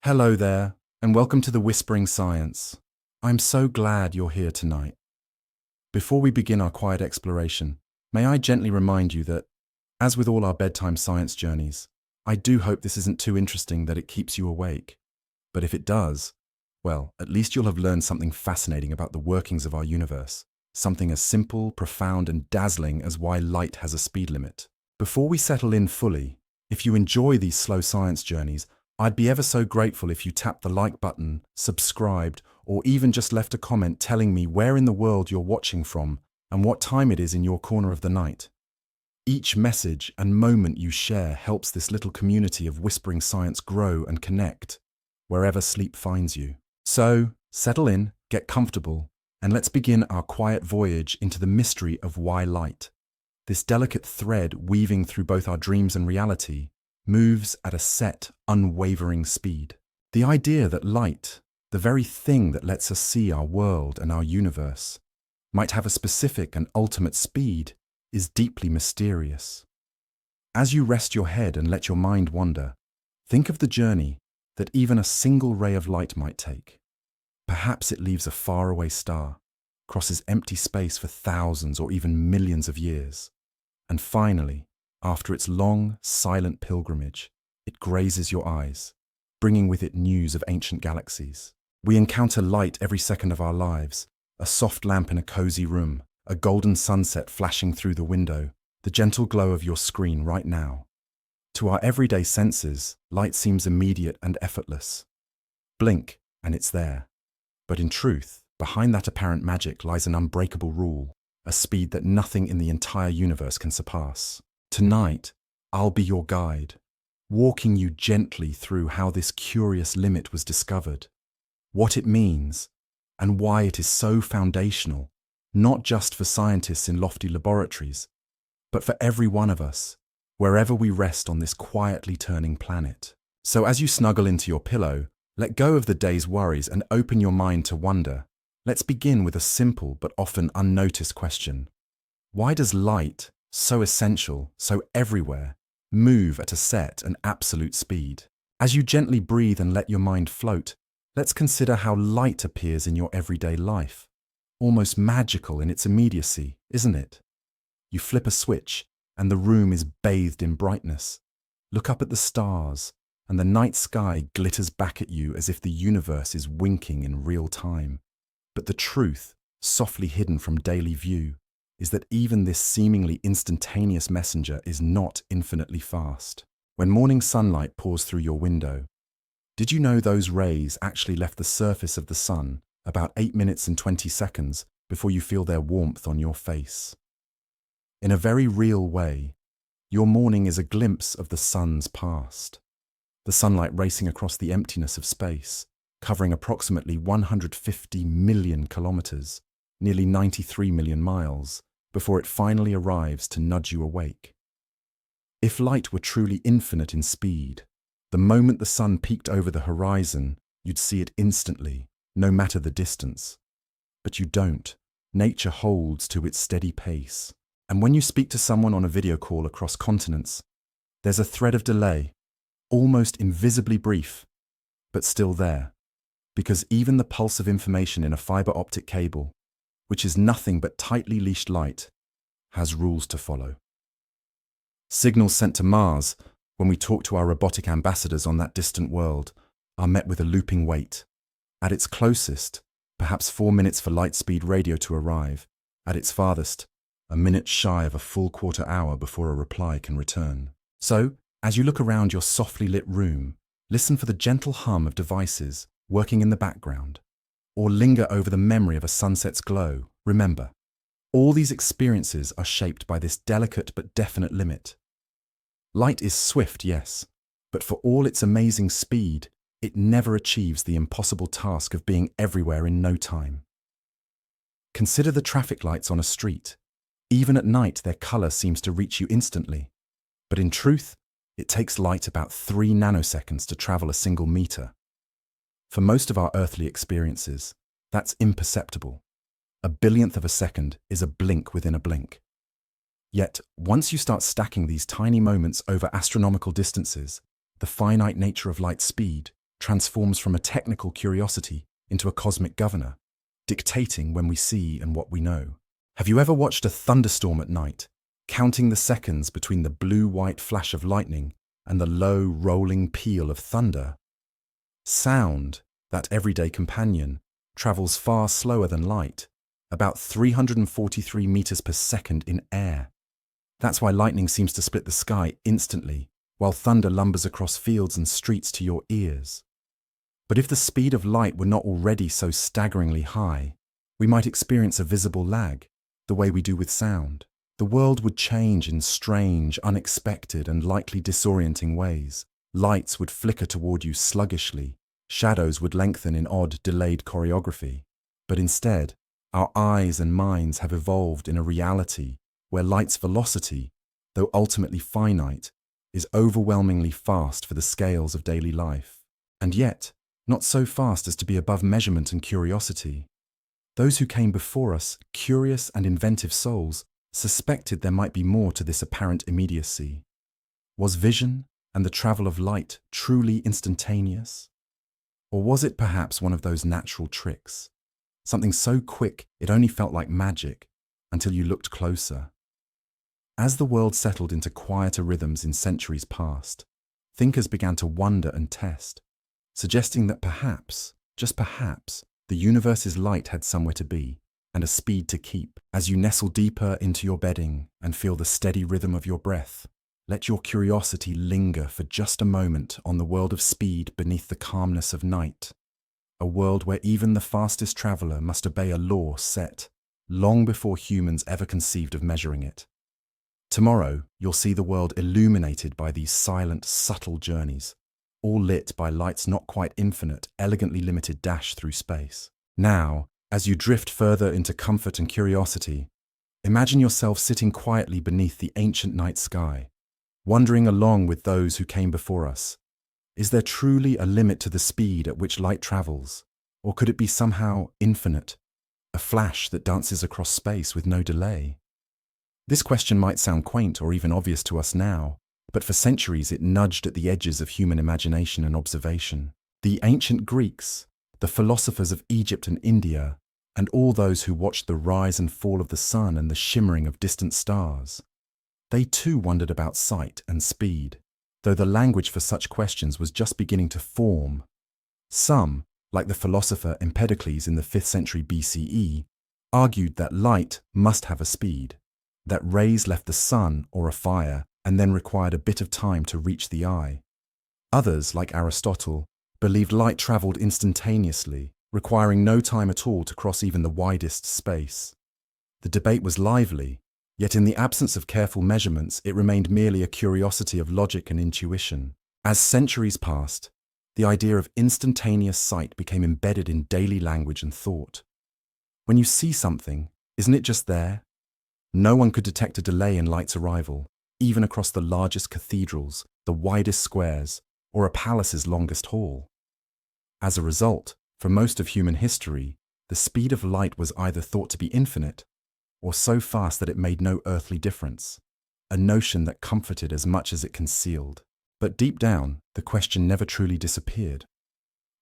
Hello there, and welcome to the Whispering Science. I'm so glad you're here tonight. Before we begin our quiet exploration, may I gently remind you that, as with all our bedtime science journeys, I do hope this isn't too interesting that it keeps you awake. But if it does, well, at least you'll have learned something fascinating about the workings of our universe, something as simple, profound, and dazzling as why light has a speed limit. Before we settle in fully, if you enjoy these slow science journeys, I'd be ever so grateful if you tapped the like button, subscribed, or even just left a comment telling me where in the world you're watching from and what time it is in your corner of the night. Each message and moment you share helps this little community of whispering science grow and connect, wherever sleep finds you. So, settle in, get comfortable, and let's begin our quiet voyage into the mystery of why light. This delicate thread weaving through both our dreams and reality moves at a set, unwavering speed. The idea that light, the very thing that lets us see our world and our universe, might have a specific and ultimate speed is deeply mysterious. As you rest your head and let your mind wander, think of the journey that even a single ray of light might take. Perhaps it leaves a faraway star, crosses empty space for thousands or even millions of years, and finally, after its long, silent pilgrimage, it grazes your eyes, bringing with it news of ancient galaxies. We encounter light every second of our lives, a soft lamp in a cozy room, a golden sunset flashing through the window, the gentle glow of your screen right now. To our everyday senses, light seems immediate and effortless. Blink, and it's there. But in truth, behind that apparent magic lies an unbreakable rule, a speed that nothing in the entire universe can surpass. Tonight, I'll be your guide, walking you gently through how this curious limit was discovered, what it means, and why it is so foundational, not just for scientists in lofty laboratories, but for every one of us, wherever we rest on this quietly turning planet. So as you snuggle into your pillow, let go of the day's worries and open your mind to wonder. Let's begin with a simple but often unnoticed question. Why does light, so essential, so everywhere, move at a set and absolute speed? As you gently breathe and let your mind float, let's consider how light appears in your everyday life. Almost magical in its immediacy, isn't it? You flip a switch, and the room is bathed in brightness. Look up at the stars, and the night sky glitters back at you as if the universe is winking in real time. But the truth, softly hidden from daily view, is that even this seemingly instantaneous messenger is not infinitely fast. When morning sunlight pours through your window, did you know those rays actually left the surface of the sun about 8 minutes and 20 seconds before you feel their warmth on your face? In a very real way, your morning is a glimpse of the sun's past. The sunlight racing across the emptiness of space, covering approximately 150 million kilometers, nearly 93 million miles, before it finally arrives to nudge you awake. If light were truly infinite in speed, the moment the sun peeked over the horizon, you'd see it instantly, no matter the distance. But you don't. Nature holds to its steady pace. And when you speak to someone on a video call across continents, there's a thread of delay, almost invisibly brief, but still there. Because even the pulse of information in a fiber optic cable, which is nothing but tightly leashed light, has rules to follow. Signals sent to Mars, when we talk to our robotic ambassadors on that distant world, are met with a looping wait. At its closest, perhaps 4 minutes for light-speed radio to arrive. At its farthest, a minute shy of a full quarter hour before a reply can return. So, as you look around your softly lit room, listen for the gentle hum of devices working in the background, or linger over the memory of a sunset's glow. Remember, all these experiences are shaped by this delicate but definite limit. Light is swift, yes, but for all its amazing speed, it never achieves the impossible task of being everywhere in no time. Consider the traffic lights on a street. Even at night, their color seems to reach you instantly. But in truth, it takes light about 3 nanoseconds to travel a single meter. For most of our earthly experiences, that's imperceptible. A billionth of a second is a blink within a blink. Yet, once you start stacking these tiny moments over astronomical distances, the finite nature of light's speed transforms from a technical curiosity into a cosmic governor, dictating when we see and what we know. Have you ever watched a thunderstorm at night, counting the seconds between the blue-white flash of lightning and the low, rolling peal of thunder? Sound, that everyday companion, travels far slower than light, about 343 meters per second in air. That's why lightning seems to split the sky instantly, while thunder lumbers across fields and streets to your ears. But if the speed of light were not already so staggeringly high, we might experience a visible lag, the way we do with sound. The world would change in strange, unexpected, and likely disorienting ways. Lights would flicker toward you sluggishly, shadows would lengthen in odd, delayed choreography. But instead, our eyes and minds have evolved in a reality where light's velocity, though ultimately finite, is overwhelmingly fast for the scales of daily life. And yet, not so fast as to be above measurement and curiosity. Those who came before us, curious and inventive souls, suspected there might be more to this apparent immediacy. Was vision and the travel of light truly instantaneous? Or was it perhaps one of those natural tricks? Something so quick it only felt like magic until you looked closer. As the world settled into quieter rhythms in centuries past, thinkers began to wonder and test, suggesting that perhaps, just perhaps, the universe's light had somewhere to be and a speed to keep. As you nestle deeper into your bedding and feel the steady rhythm of your breath, let your curiosity linger for just a moment on the world of speed beneath the calmness of night, a world where even the fastest traveler must obey a law set long before humans ever conceived of measuring it. Tomorrow, you'll see the world illuminated by these silent, subtle journeys, all lit by light's not quite infinite, elegantly limited dash through space. Now, as you drift further into comfort and curiosity, imagine yourself sitting quietly beneath the ancient night sky, wandering along with those who came before us. Is there truly a limit to the speed at which light travels? Or could it be somehow infinite, a flash that dances across space with no delay? This question might sound quaint or even obvious to us now, but for centuries it nudged at the edges of human imagination and observation. The ancient Greeks, the philosophers of Egypt and India, and all those who watched the rise and fall of the sun and the shimmering of distant stars, they too wondered about sight and speed, though the language for such questions was just beginning to form. Some, like the philosopher Empedocles in the 5th century BCE, argued that light must have a speed, that rays left the sun or a fire and then required a bit of time to reach the eye. Others, like Aristotle, believed light travelled instantaneously, requiring no time at all to cross even the widest space. The debate was lively, yet in the absence of careful measurements it remained merely a curiosity of logic and intuition. As centuries passed, the idea of instantaneous sight became embedded in daily language and thought. When you see something, isn't it just there? No one could detect a delay in light's arrival, even across the largest cathedrals, the widest squares, or a palace's longest hall. As a result, for most of human history, the speed of light was either thought to be infinite, or so fast that it made no earthly difference, a notion that comforted as much as it concealed. But deep down, the question never truly disappeared.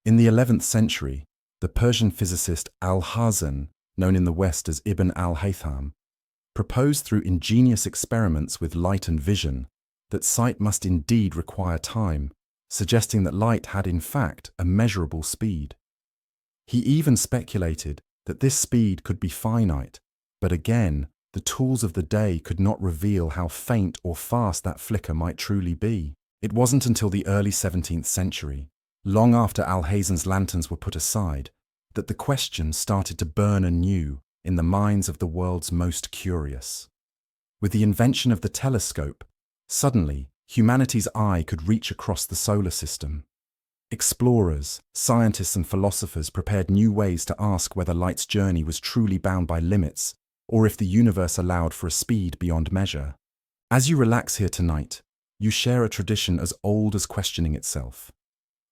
In the 11th century, the Persian physicist Al-Hazen, known in the West as Ibn al-Haytham, proposed through ingenious experiments with light and vision that sight must indeed require time, suggesting that light had in fact a measurable speed. He even speculated that this speed could be finite, but again, the tools of the day could not reveal how faint or fast that flicker might truly be. It wasn't until the early 17th century, long after Alhazen's lanterns were put aside, that the question started to burn anew in the minds of the world's most curious. With the invention of the telescope, suddenly humanity's eye could reach across the solar system. Explorers, scientists and philosophers prepared new ways to ask whether light's journey was truly bound by limits, or if the universe allowed for a speed beyond measure. As you relax here tonight, you share a tradition as old as questioning itself.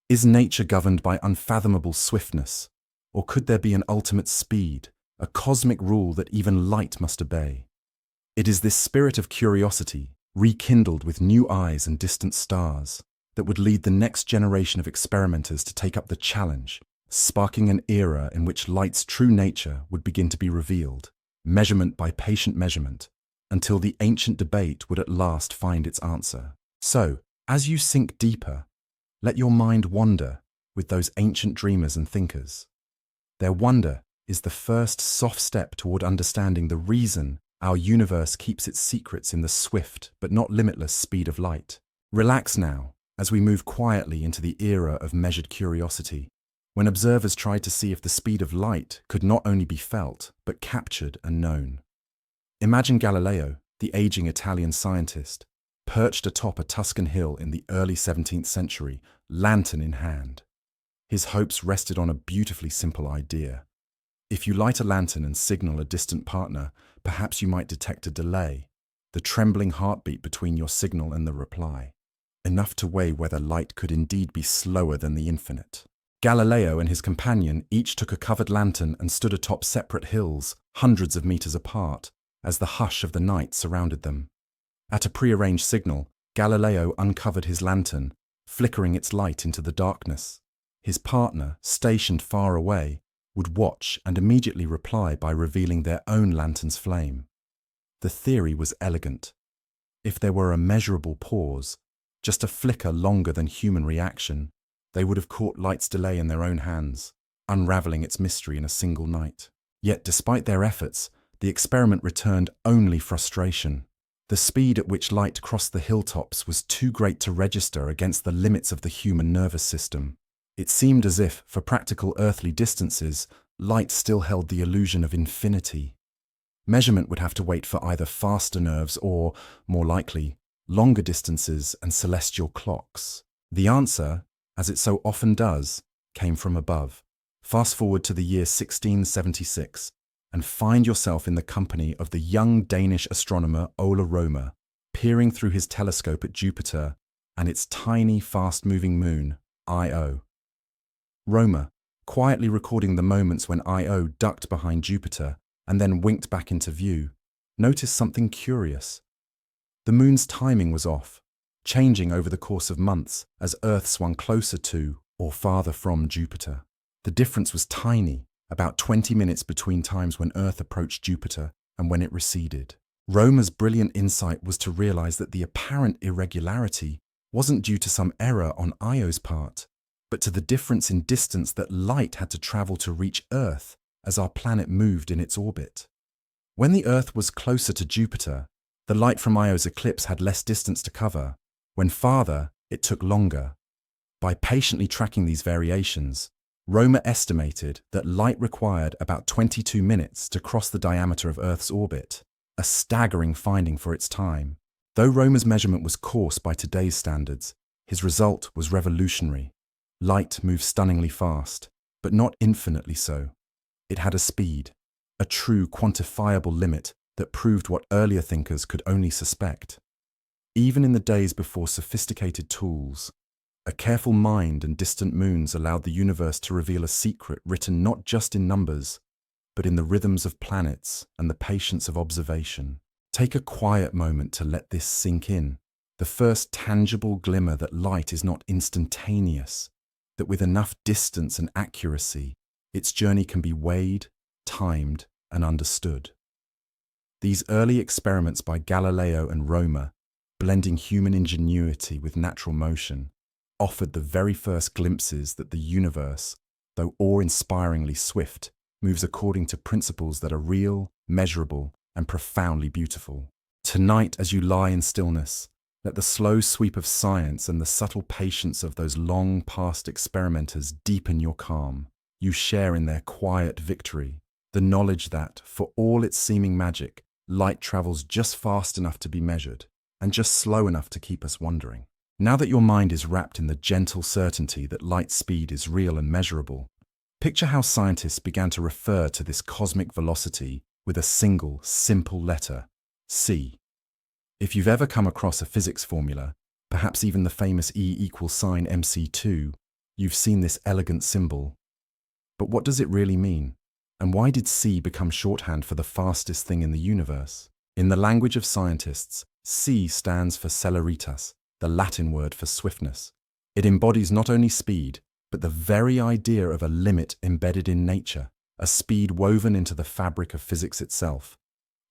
Is nature governed by unfathomable swiftness, or could there be an ultimate speed, a cosmic rule that even light must obey? It is this spirit of curiosity, rekindled with new eyes and distant stars, that would lead the next generation of experimenters to take up the challenge, sparking an era in which light's true nature would begin to be revealed, measurement by patient measurement, until the ancient debate would at last find its answer. So, as you sink deeper, let your mind wander with those ancient dreamers and thinkers. Their wonder is the first soft step toward understanding the reason our universe keeps its secrets in the swift but not limitless speed of light. Relax now as we move quietly into the era of measured curiosity, when observers tried to see if the speed of light could not only be felt but captured and known. Imagine Galileo, the aging Italian scientist, perched atop a Tuscan hill in the early 17th century, lantern in hand. His hopes rested on a beautifully simple idea. If you light a lantern and signal a distant partner, perhaps you might detect a delay, the trembling heartbeat between your signal and the reply, enough to weigh whether light could indeed be slower than the infinite. Galileo and his companion each took a covered lantern and stood atop separate hills, hundreds of meters apart, as the hush of the night surrounded them. At a prearranged signal, Galileo uncovered his lantern, flickering its light into the darkness. His partner, stationed far away, would watch and immediately reply by revealing their own lantern's flame. The theory was elegant. If there were a measurable pause, just a flicker longer than human reaction, they would have caught light's delay in their own hands, unraveling its mystery in a single night. Yet despite their efforts, the experiment returned only frustration. The speed at which light crossed the hilltops was too great to register against the limits of the human nervous system. It seemed as if, for practical earthly distances, light still held the illusion of infinity. Measurement would have to wait for either faster nerves or, more likely, longer distances and celestial clocks. The answer, as it so often does, came from above. Fast forward to the year 1676, and find yourself in the company of the young Danish astronomer Ole Roemer, peering through his telescope at Jupiter and its tiny, fast-moving moon, Io. Roemer, quietly recording the moments when Io ducked behind Jupiter and then winked back into view, noticed something curious. The moon's timing was off, changing over the course of months as Earth swung closer to or farther from Jupiter. The difference was tiny, about 20 minutes between times when Earth approached Jupiter and when it receded. Roemer's brilliant insight was to realize that the apparent irregularity wasn't due to some error on Io's part, but to the difference in distance that light had to travel to reach Earth as our planet moved in its orbit. When the Earth was closer to Jupiter, the light from Io's eclipse had less distance to cover. When farther, it took longer. By patiently tracking these variations, Roemer estimated that light required about 22 minutes to cross the diameter of Earth's orbit, a staggering finding for its time. Though Roemer's measurement was coarse by today's standards, his result was revolutionary. Light moved stunningly fast, but not infinitely so. It had a speed, a true quantifiable limit that proved what earlier thinkers could only suspect. Even in the days before sophisticated tools, a careful mind and distant moons allowed the universe to reveal a secret written not just in numbers, but in the rhythms of planets and the patience of observation. Take a quiet moment to let this sink in, the first tangible glimmer that light is not instantaneous, that with enough distance and accuracy, its journey can be weighed, timed, and understood. These early experiments by Galileo and Roemer, blending human ingenuity with natural motion, offered the very first glimpses that the universe, though awe-inspiringly swift, moves according to principles that are real, measurable, and profoundly beautiful. Tonight, as you lie in stillness, let the slow sweep of science and the subtle patience of those long-past experimenters deepen your calm. You share in their quiet victory, the knowledge that, for all its seeming magic, light travels just fast enough to be measured, and just slow enough to keep us wondering. Now that your mind is wrapped in the gentle certainty that light's speed is real and measurable, picture how scientists began to refer to this cosmic velocity with a single, simple letter, c. If you've ever come across a physics formula, perhaps even the famous E equals sine mc2, you've seen this elegant symbol. But what does it really mean? And why did c become shorthand for the fastest thing in the universe? In the language of scientists, c stands for celeritas, the Latin word for swiftness. It embodies not only speed, but the very idea of a limit embedded in nature, a speed woven into the fabric of physics itself.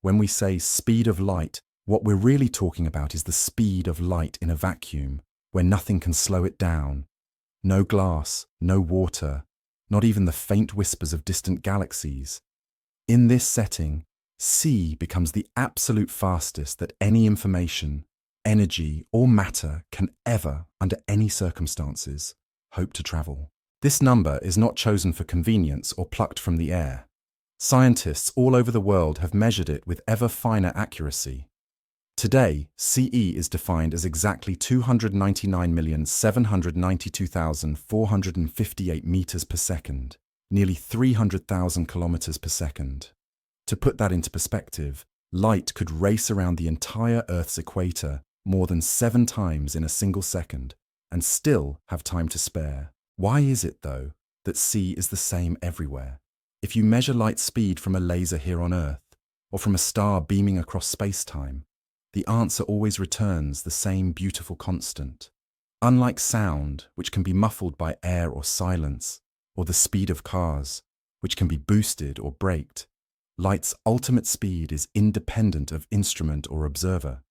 When we say speed of light, what we're really talking about is the speed of light in a vacuum, where nothing can slow it down. No glass, no water, not even the faint whispers of distant galaxies. In this setting, c becomes the absolute fastest that any information, energy, or matter can ever, under any circumstances, hope to travel. This number is not chosen for convenience or plucked from the air. Scientists all over the world have measured it with ever finer accuracy. Today, CE is defined as exactly 299,792,458 meters per second, nearly 300,000 kilometers per second. To put that into perspective, light could race around the entire Earth's equator more than 7 times in a single second and still have time to spare. Why is it, though, that c is the same everywhere? If you measure light speed from a laser here on Earth, or from a star beaming across space-time, the answer always returns the same beautiful constant. Unlike sound, which can be muffled by air or silence, or the speed of cars, which can be boosted or braked, light's ultimate speed is independent of instrument or observer.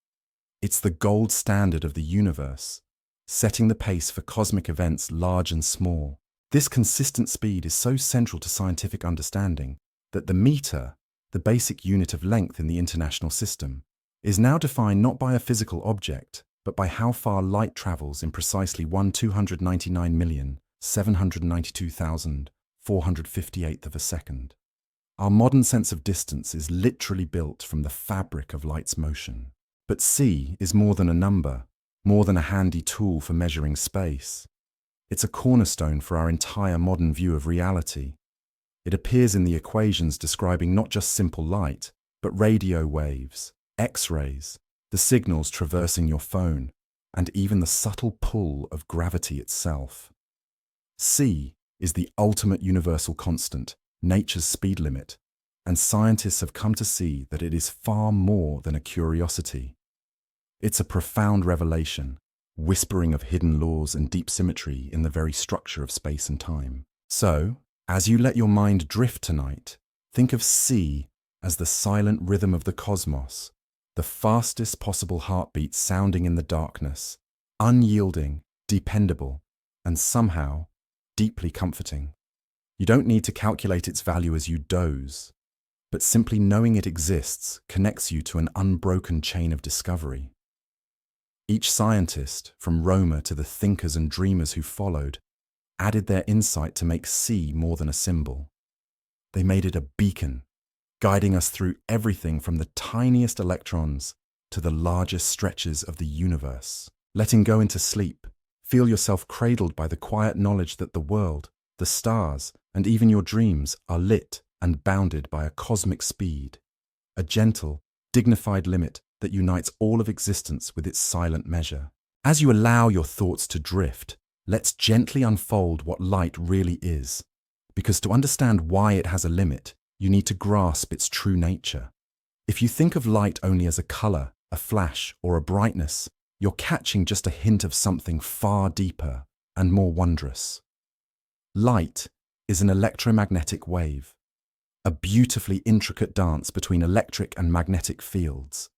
It's the gold standard of the universe, setting the pace for cosmic events large and small. This consistent speed is so central to scientific understanding that the meter, the basic unit of length in the international system, is now defined not by a physical object, but by how far light travels in precisely 1,299,792,458th of a second. Our modern sense of distance is literally built from the fabric of light's motion. But c is more than a number, more than a handy tool for measuring space. It's a cornerstone for our entire modern view of reality. It appears in the equations describing not just simple light, but radio waves, X-rays, the signals traversing your phone, and even the subtle pull of gravity itself. c is the ultimate universal constant, nature's speed limit, and scientists have come to see that it is far more than a curiosity. It's a profound revelation, whispering of hidden laws and deep symmetry in the very structure of space and time. So, as you let your mind drift tonight, think of c as the silent rhythm of the cosmos, the fastest possible heartbeat sounding in the darkness, unyielding, dependable, and somehow deeply comforting. You don't need to calculate its value as you doze, but simply knowing it exists connects you to an unbroken chain of discovery. Each scientist, from Roemer to the thinkers and dreamers who followed, added their insight to make c more than a symbol. They made it a beacon, guiding us through everything from the tiniest electrons to the largest stretches of the universe. Letting go into sleep, feel yourself cradled by the quiet knowledge that the world, the stars, and even your dreams are lit and bounded by a cosmic speed, a gentle, dignified limit that unites all of existence with its silent measure. As you allow your thoughts to drift, let's gently unfold what light really is, because to understand why it has a limit, you need to grasp its true nature. If you think of light only as a color, a flash, or a brightness, you're catching just a hint of something far deeper and more wondrous. Light is an electromagnetic wave, a beautifully intricate dance between electric and magnetic fields,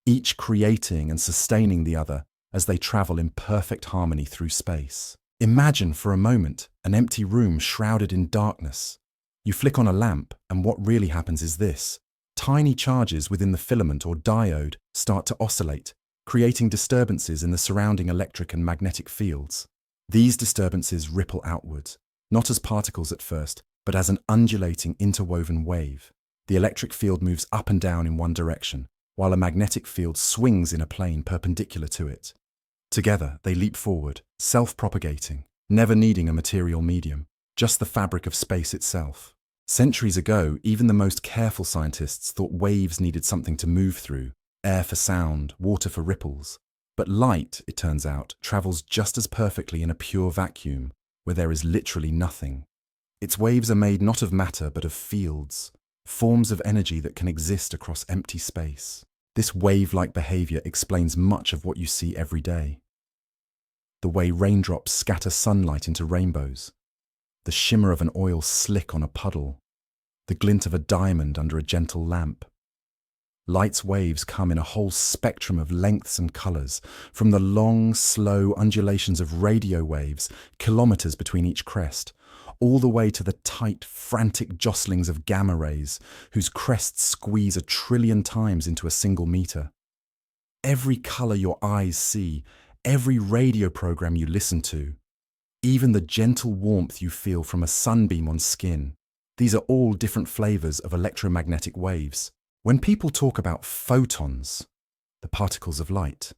each creating and sustaining the other as they travel in perfect harmony through space. Imagine for a moment an empty room shrouded in darkness. You flick on a lamp, and what really happens is this. Tiny charges within the filament or diode start to oscillate, creating disturbances in the surrounding electric and magnetic fields. These disturbances ripple outwards, not as particles at first, but as an undulating interwoven wave. The electric field moves up and down in one direction, while a magnetic field swings in a plane perpendicular to it. Together, they leap forward, self-propagating, never needing a material medium, just the fabric of space itself. Centuries ago, even the most careful scientists thought waves needed something to move through, air for sound, water for ripples. But light, it turns out, travels just as perfectly in a pure vacuum, where there is literally nothing. Its waves are made not of matter but of fields, forms of energy that can exist across empty space. This wave-like behavior explains much of what you see every day. the way raindrops scatter sunlight into rainbows, the shimmer of an oil slick on a puddle, the glint of a diamond under a gentle lamp. Light's waves come in a whole spectrum of lengths and colours, from the long, slow undulations of radio waves, kilometres between each crest, all the way to the tight, frantic jostlings of gamma rays, whose crests squeeze 1 trillion times into a single metre. Every colour your eyes see, every radio program you listen to, even the gentle warmth you feel from a sunbeam on skin, these are all different flavours of electromagnetic waves. When people talk about photons, the particles of light,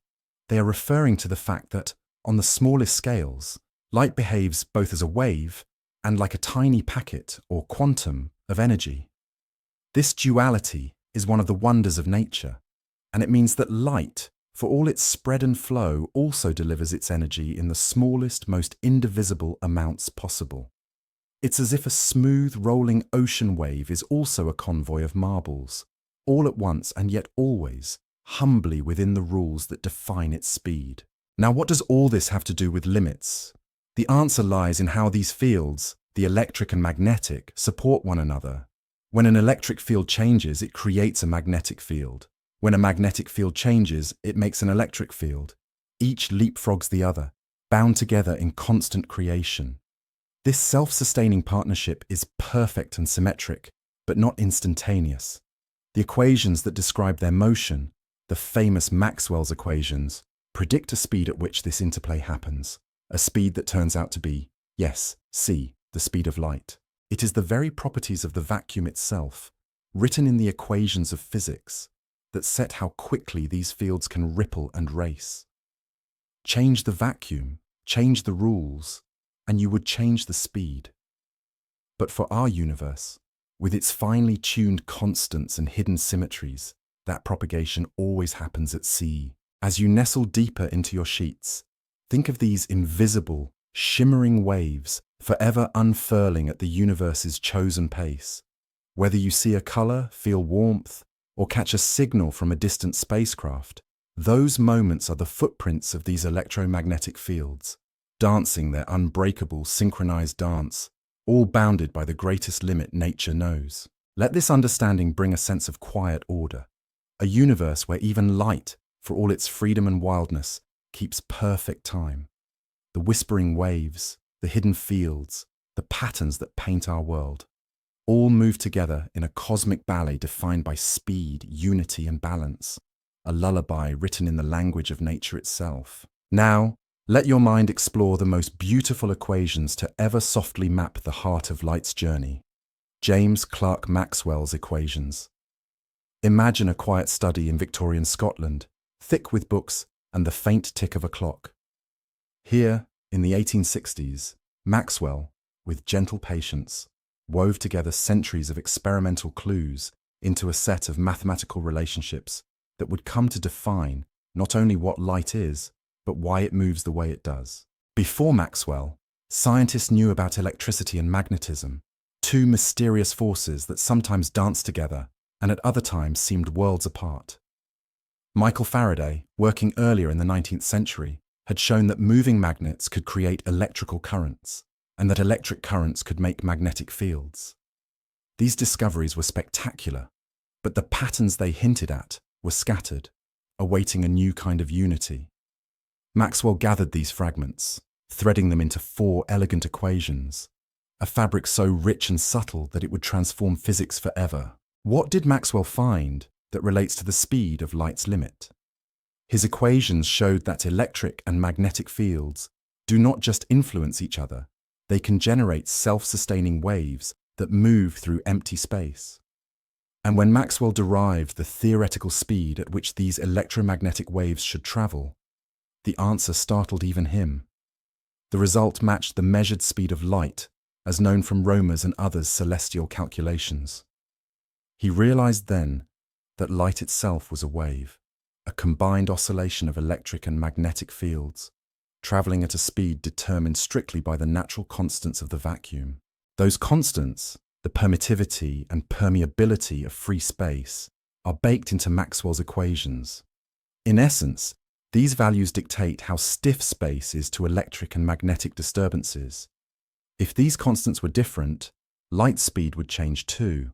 they are referring to the fact that, on the smallest scales, light behaves both as a wave and like a tiny packet or quantum of energy. This duality is one of the wonders of nature, and it means that light, for all its spread and flow, also delivers its energy in the smallest, most indivisible amounts possible. It's as if a smooth, rolling ocean wave is also a convoy of marbles, all at once and yet always, humbly within the rules that define its speed. Now, what does all this have to do with limits? The answer lies in how these fields, the electric and magnetic, support one another. When an electric field changes, it creates a magnetic field. When a magnetic field changes, it makes an electric field. Each leapfrogs the other, bound together in constant creation. This self-sustaining partnership is perfect and symmetric, but not instantaneous. The equations that describe their motion, the famous Maxwell's equations, predict a speed at which this interplay happens, a speed that turns out to be, yes, c, the speed of light. It is the very properties of the vacuum itself, written in the equations of physics, that set how quickly these fields can ripple and race. Change the vacuum, change the rules, and you would change the speed. But for our universe, with its finely tuned constants and hidden symmetries, that propagation always happens at c. As you nestle deeper into your sheets, think of these invisible, shimmering waves forever unfurling at the universe's chosen pace. Whether you see a colour, feel warmth, or catch a signal from a distant spacecraft, those moments are the footprints of these electromagnetic fields, dancing their unbreakable, synchronized dance, all bounded by the greatest limit nature knows. Let this understanding bring a sense of quiet order, a universe where even light, for all its freedom and wildness, keeps perfect time. The whispering waves, the hidden fields, the patterns that paint our world, all move together in a cosmic ballet defined by speed, unity, and balance, a lullaby written in the language of nature itself. Now, let your mind explore the most beautiful equations to ever softly map the heart of light's journey. James Clerk Maxwell's equations. Imagine a quiet study in Victorian Scotland, thick with books and the faint tick of a clock. Here, in the 1860s, Maxwell, with gentle patience, wove together centuries of experimental clues into a set of mathematical relationships that would come to define not only what light is, but why it moves the way it does. Before Maxwell, scientists knew about electricity and magnetism, two mysterious forces that sometimes danced together and at other times seemed worlds apart. Michael Faraday, working earlier in the 19th century, had shown that moving magnets could create electrical currents, and that electric currents could make magnetic fields. These discoveries were spectacular, but the patterns they hinted at were scattered, awaiting a new kind of unity. Maxwell gathered these fragments, threading them into 4 elegant equations, a fabric so rich and subtle that it would transform physics forever. What did Maxwell find that relates to the speed of light's limit? His equations showed that electric and magnetic fields do not just influence each other, they can generate self-sustaining waves that move through empty space. And when Maxwell derived the theoretical speed at which these electromagnetic waves should travel, the answer startled even him. The result matched the measured speed of light, as known from Roemer's and others' celestial calculations. He realized then that light itself was a wave, a combined oscillation of electric and magnetic fields, traveling at a speed determined strictly by the natural constants of the vacuum. Those constants, the permittivity and permeability of free space, are baked into Maxwell's equations. In essence, These values dictate how stiff space is to electric and magnetic disturbances. If these constants were different, light speed would change too.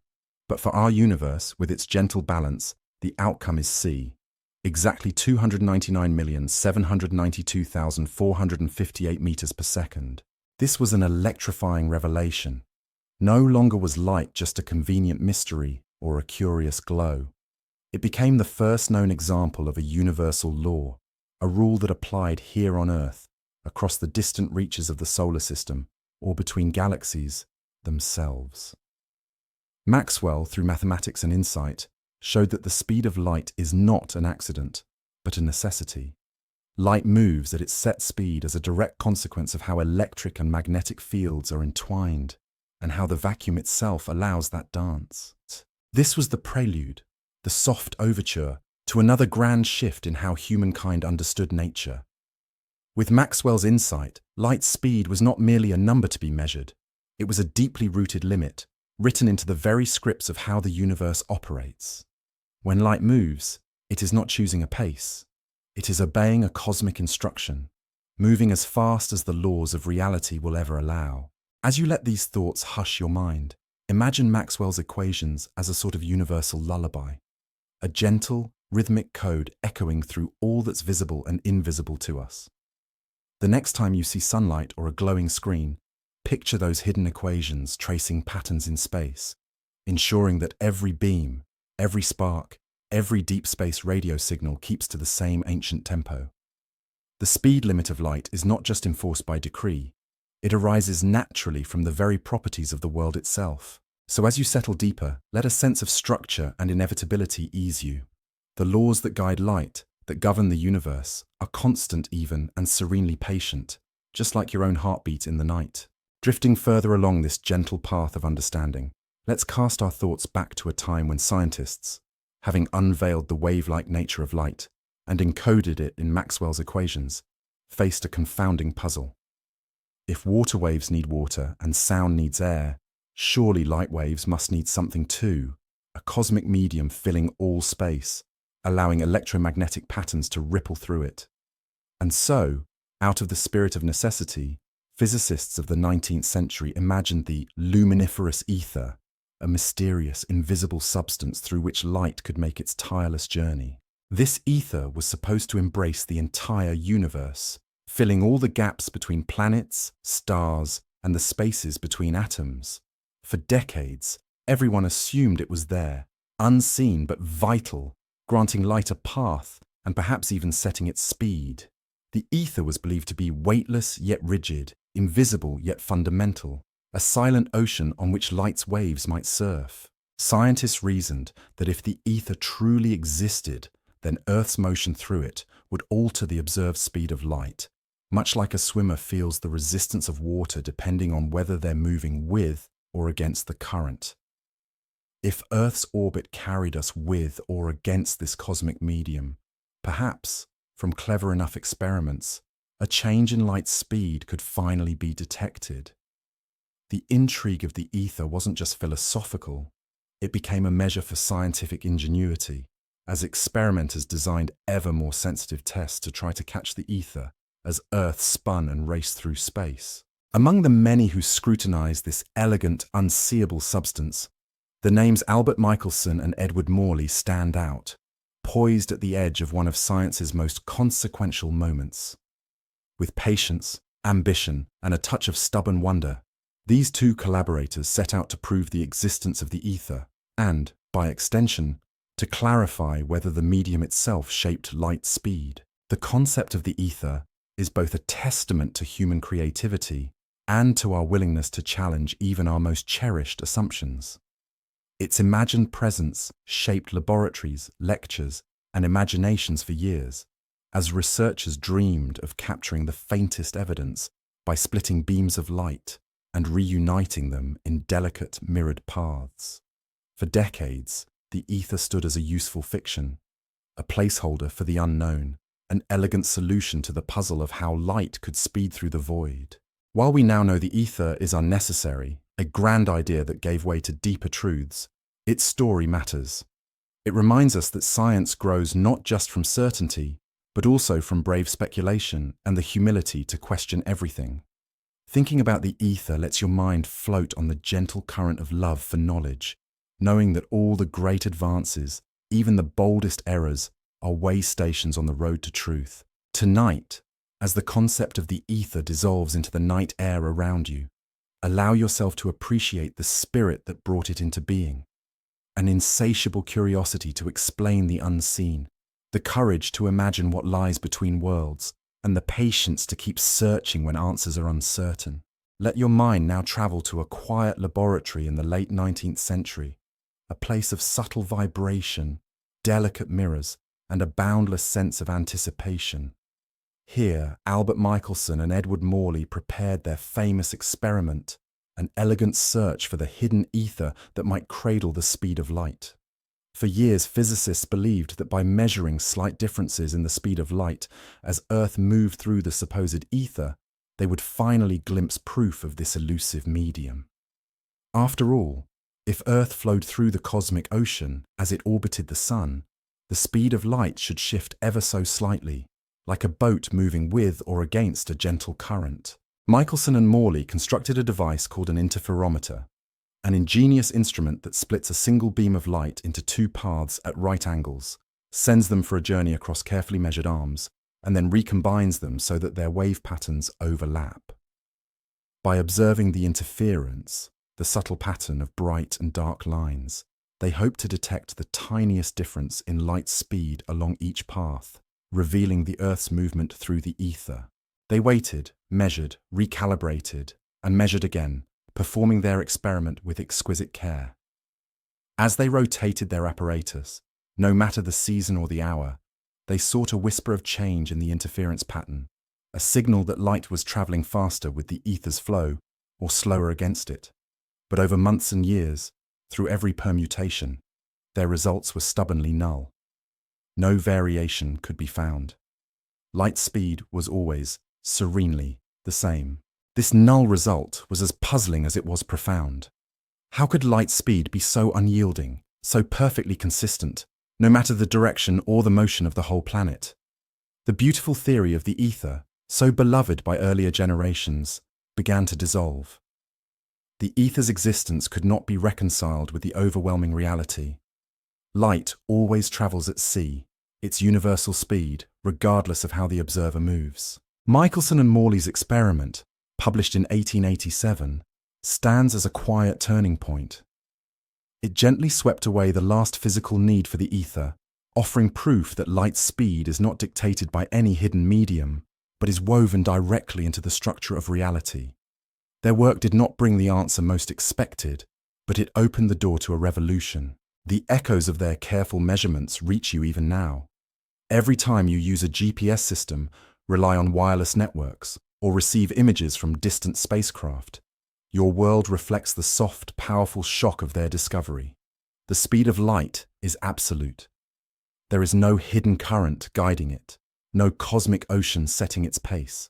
But for our universe, with its gentle balance, the outcome is C, exactly 299,792,458 meters per second. This was an electrifying revelation. No longer was light just a convenient mystery or a curious glow. It became the first known example of a universal law, a rule that applied here on Earth, across the distant reaches of the solar system, or between galaxies themselves. Maxwell, through mathematics and insight, showed that the speed of light is not an accident, but a necessity. Light moves at its set speed as a direct consequence of how electric and magnetic fields are entwined, and how the vacuum itself allows that dance. This was the prelude, the soft overture, to another grand shift in how humankind understood nature. With Maxwell's insight, light's speed was not merely a number to be measured. It was a deeply rooted limit, written into the very scripts of how the universe operates. When light moves, it is not choosing a pace. It is obeying a cosmic instruction, moving as fast as the laws of reality will ever allow. As you let these thoughts hush your mind, imagine Maxwell's equations as a sort of universal lullaby, a gentle, rhythmic code echoing through all that's visible and invisible to us. The next time you see sunlight or a glowing screen, picture those hidden equations tracing patterns in space, ensuring that every beam, every spark, every deep space radio signal keeps to the same ancient tempo. The speed limit of light is not just enforced by decree, it arises naturally from the very properties of the world itself. So as you settle deeper, let a sense of structure and inevitability ease you. The laws that guide light, that govern the universe, are constant even and serenely patient, just like your own heartbeat in the night. Drifting further along this gentle path of understanding, let's cast our thoughts back to a time when scientists, having unveiled the wave-like nature of light and encoded it in Maxwell's equations, faced a confounding puzzle. If water waves need water and sound needs air, surely light waves must need something too, a cosmic medium filling all space, allowing electromagnetic patterns to ripple through it. And so, out of the spirit of necessity, physicists of the 19th century imagined the luminiferous ether, a mysterious, invisible substance through which light could make its tireless journey. This ether was supposed to embrace the entire universe, filling all the gaps between planets, stars, and the spaces between atoms. For decades, everyone assumed it was there, unseen but vital, granting light a path and perhaps even setting its speed. The ether was believed to be weightless yet rigid, invisible yet fundamental, a silent ocean on which light's waves might surf. Scientists reasoned that if the ether truly existed, then Earth's motion through it would alter the observed speed of light, much like a swimmer feels the resistance of water depending on whether they're moving with or against the current. If Earth's orbit carried us with or against this cosmic medium, perhaps, from clever enough experiments, a change in light's speed could finally be detected. The intrigue of the ether wasn't just philosophical, it became a measure for scientific ingenuity, as experimenters designed ever more sensitive tests to try to catch the ether as Earth spun and raced through space. Among the many who scrutinized this elegant, unseeable substance, the names Albert Michelson and Edward Morley stand out, poised at the edge of one of science's most consequential moments. With patience, ambition, and a touch of stubborn wonder, these two collaborators set out to prove the existence of the ether and, by extension, to clarify whether the medium itself shaped light speed. The concept of the ether is both a testament to human creativity and to our willingness to challenge even our most cherished assumptions. Its imagined presence shaped laboratories, lectures, and imaginations for years, as researchers dreamed of capturing the faintest evidence by splitting beams of light and reuniting them in delicate mirrored paths. For decades, the ether stood as a useful fiction, a placeholder for the unknown, an elegant solution to the puzzle of how light could speed through the void. While we now know the ether is unnecessary, a grand idea that gave way to deeper truths, its story matters. It reminds us that science grows not just from certainty, but also from brave speculation and the humility to question everything. Thinking about the ether lets your mind float on the gentle current of love for knowledge, knowing that all the great advances, even the boldest errors, are way stations on the road to truth. Tonight, as the concept of the ether dissolves into the night air around you, allow yourself to appreciate the spirit that brought it into being, an insatiable curiosity to explain the unseen, the courage to imagine what lies between worlds, and the patience to keep searching when answers are uncertain. Let your mind now travel to a quiet laboratory in the late 19th century, a place of subtle vibration, delicate mirrors, and a boundless sense of anticipation. Here, Albert Michelson and Edward Morley prepared their famous experiment, an elegant search for the hidden ether that might cradle the speed of light. For years, physicists believed that by measuring slight differences in the speed of light as Earth moved through the supposed ether, they would finally glimpse proof of this elusive medium. After all, if Earth flowed through the cosmic ocean as it orbited the Sun, the speed of light should shift ever so slightly, like a boat moving with or against a gentle current. Michelson and Morley constructed a device called an interferometer, an ingenious instrument that splits a single beam of light into two paths at right angles, sends them for a journey across carefully measured arms, and then recombines them so that their wave patterns overlap. By observing the interference, the subtle pattern of bright and dark lines, they hope to detect the tiniest difference in light speed along each path, revealing the Earth's movement through the ether. They waited, measured, recalibrated, and measured again, performing their experiment with exquisite care. As they rotated their apparatus, no matter the season or the hour, they sought a whisper of change in the interference pattern, a signal that light was traveling faster with the ether's flow or slower against it. But over months and years, through every permutation, their results were stubbornly null. No variation could be found. Light speed was always, serenely, the same. This null result was as puzzling as it was profound. How could light speed be so unyielding, so perfectly consistent, no matter the direction or the motion of the whole planet? The beautiful theory of the ether, so beloved by earlier generations, began to dissolve. The ether's existence could not be reconciled with the overwhelming reality. Light always travels at c, its universal speed, regardless of how the observer moves. Michelson and Morley's experiment, published in 1887, stands as a quiet turning point. It gently swept away the last physical need for the ether, offering proof that light's speed is not dictated by any hidden medium, but is woven directly into the structure of reality. Their work did not bring the answer most expected, but it opened the door to a revolution. The echoes of their careful measurements reach you even now. Every time you use a GPS system, rely on wireless networks, or receive images from distant spacecraft, your world reflects the soft, powerful shock of their discovery. The speed of light is absolute. There is no hidden current guiding it, no cosmic ocean setting its pace.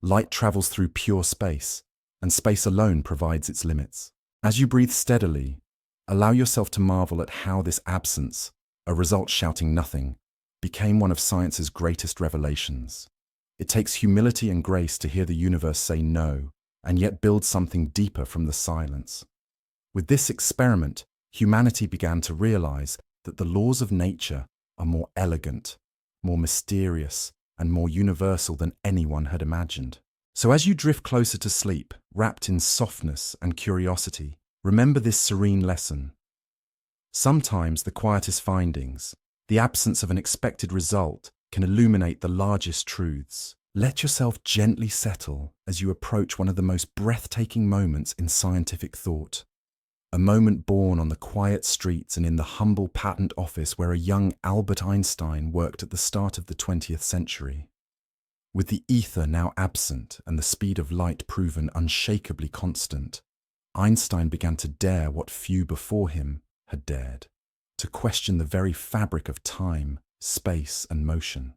Light travels through pure space, and space alone provides its limits. As you breathe steadily, allow yourself to marvel at how this absence, a result shouting nothing, became one of science's greatest revelations. It takes humility and grace to hear the universe say no, and yet build something deeper from the silence. With this experiment, humanity began to realize that the laws of nature are more elegant, more mysterious, and more universal than anyone had imagined. So as you drift closer to sleep, wrapped in softness and curiosity, remember this serene lesson. Sometimes the quietest findings, the absence of an expected result, can illuminate the largest truths. Let yourself gently settle as you approach one of the most breathtaking moments in scientific thought. A moment born on the quiet streets and in the humble patent office where a young Albert Einstein worked at the start of the 20th century. With the ether now absent and the speed of light proven unshakably constant, Einstein began to dare what few before him had dared, to question the very fabric of time, space, and motion.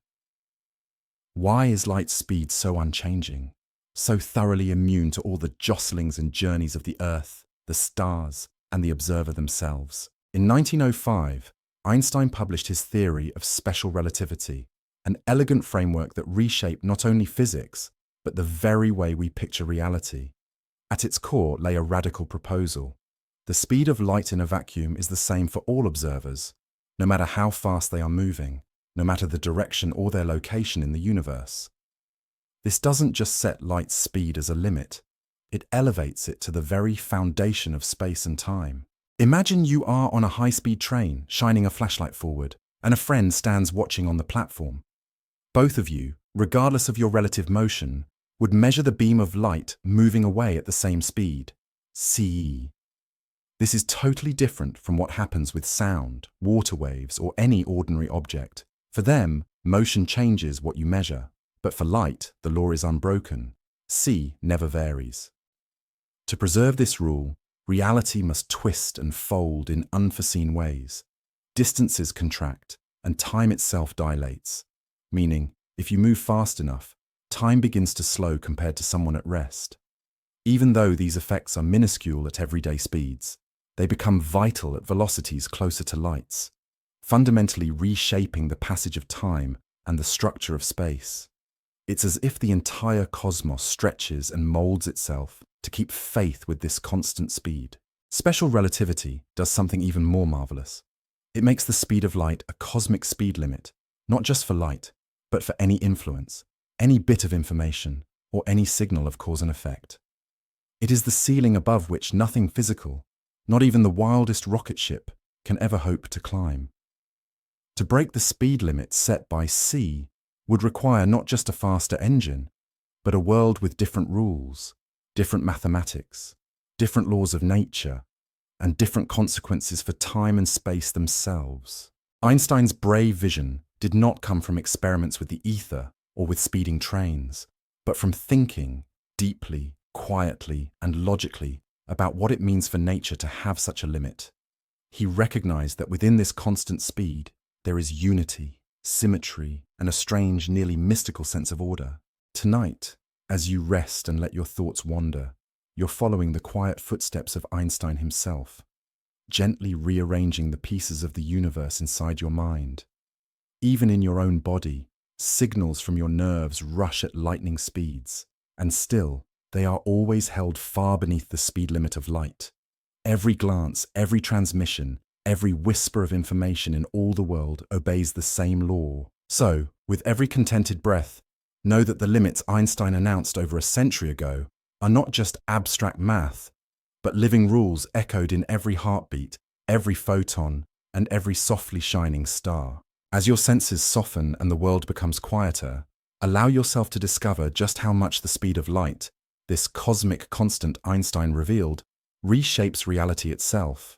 Why is light speed so unchanging, so thoroughly immune to all the jostlings and journeys of the Earth, the stars, and the observer themselves? In 1905, Einstein published his theory of special relativity, an elegant framework that reshaped not only physics, but the very way we picture reality. At its core lay a radical proposal. The speed of light in a vacuum is the same for all observers, no matter how fast they are moving, no matter the direction or their location in the universe. This doesn't just set light's speed as a limit, it elevates it to the very foundation of space and time. Imagine you are on a high-speed train, shining a flashlight forward, and a friend stands watching on the platform. Both of you, regardless of your relative motion, would measure the beam of light moving away at the same speed, c. This is totally different from what happens with sound, water waves, or any ordinary object. For them, motion changes what you measure, but for light, the law is unbroken. C never varies. To preserve this rule, reality must twist and fold in unforeseen ways. Distances contract, and time itself dilates, meaning, if you move fast enough, time begins to slow compared to someone at rest. Even though these effects are minuscule at everyday speeds, they become vital at velocities closer to light's, fundamentally reshaping the passage of time and the structure of space. It's as if the entire cosmos stretches and molds itself to keep faith with this constant speed. Special relativity does something even more marvelous. It makes the speed of light a cosmic speed limit, not just for light, but for any influence, any bit of information, or any signal of cause and effect. It is the ceiling above which nothing physical, not even the wildest rocket ship, can ever hope to climb. To break the speed limit set by C would require not just a faster engine, but a world with different rules, different mathematics, different laws of nature, and different consequences for time and space themselves. Einstein's brave vision did not come from experiments with the ether or with speeding trains, but from thinking deeply, quietly, and logically about what it means for nature to have such a limit. He recognized that within this constant speed, there is unity, symmetry, and a strange, nearly mystical sense of order. Tonight, as you rest and let your thoughts wander, you're following the quiet footsteps of Einstein himself, gently rearranging the pieces of the universe inside your mind. Even in your own body, signals from your nerves rush at lightning speeds, and still, they are always held far beneath the speed limit of light. Every glance, every transmission, every whisper of information in all the world obeys the same law. So, with every contented breath, know that the limits Einstein announced over a century ago are not just abstract math, but living rules echoed in every heartbeat, every photon, and every softly shining star. As your senses soften and the world becomes quieter, allow yourself to discover just how much the speed of light, this cosmic constant Einstein revealed, reshapes reality itself.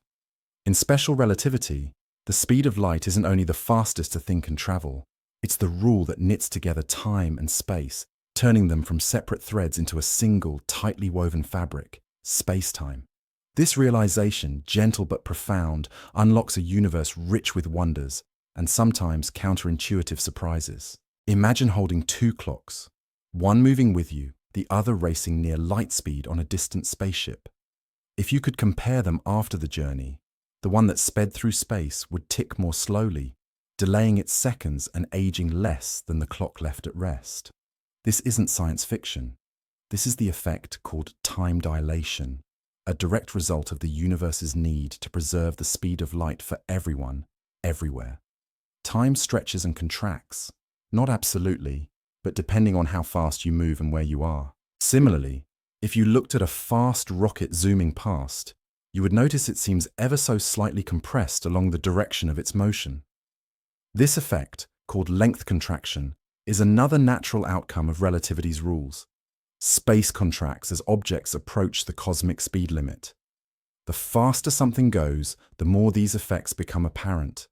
In special relativity, the speed of light isn't only the fastest a thing can travel, it's the rule that knits together time and space, turning them from separate threads into a single, tightly woven fabric, space-time. This realization, gentle but profound, unlocks a universe rich with wonders and sometimes counterintuitive surprises. Imagine holding two clocks, one moving with you, the other racing near light speed on a distant spaceship. If you could compare them after the journey, the one that sped through space would tick more slowly, delaying its seconds and aging less than the clock left at rest. This isn't science fiction. This is the effect called time dilation, a direct result of the universe's need to preserve the speed of light for everyone, everywhere. Time stretches and contracts, not absolutely, but depending on how fast you move and where you are. Similarly, if you looked at a fast rocket zooming past, you would notice it seems ever so slightly compressed along the direction of its motion. This effect, called length contraction, is another natural outcome of relativity's rules. Space contracts as objects approach the cosmic speed limit. The faster something goes, the more these effects become apparent.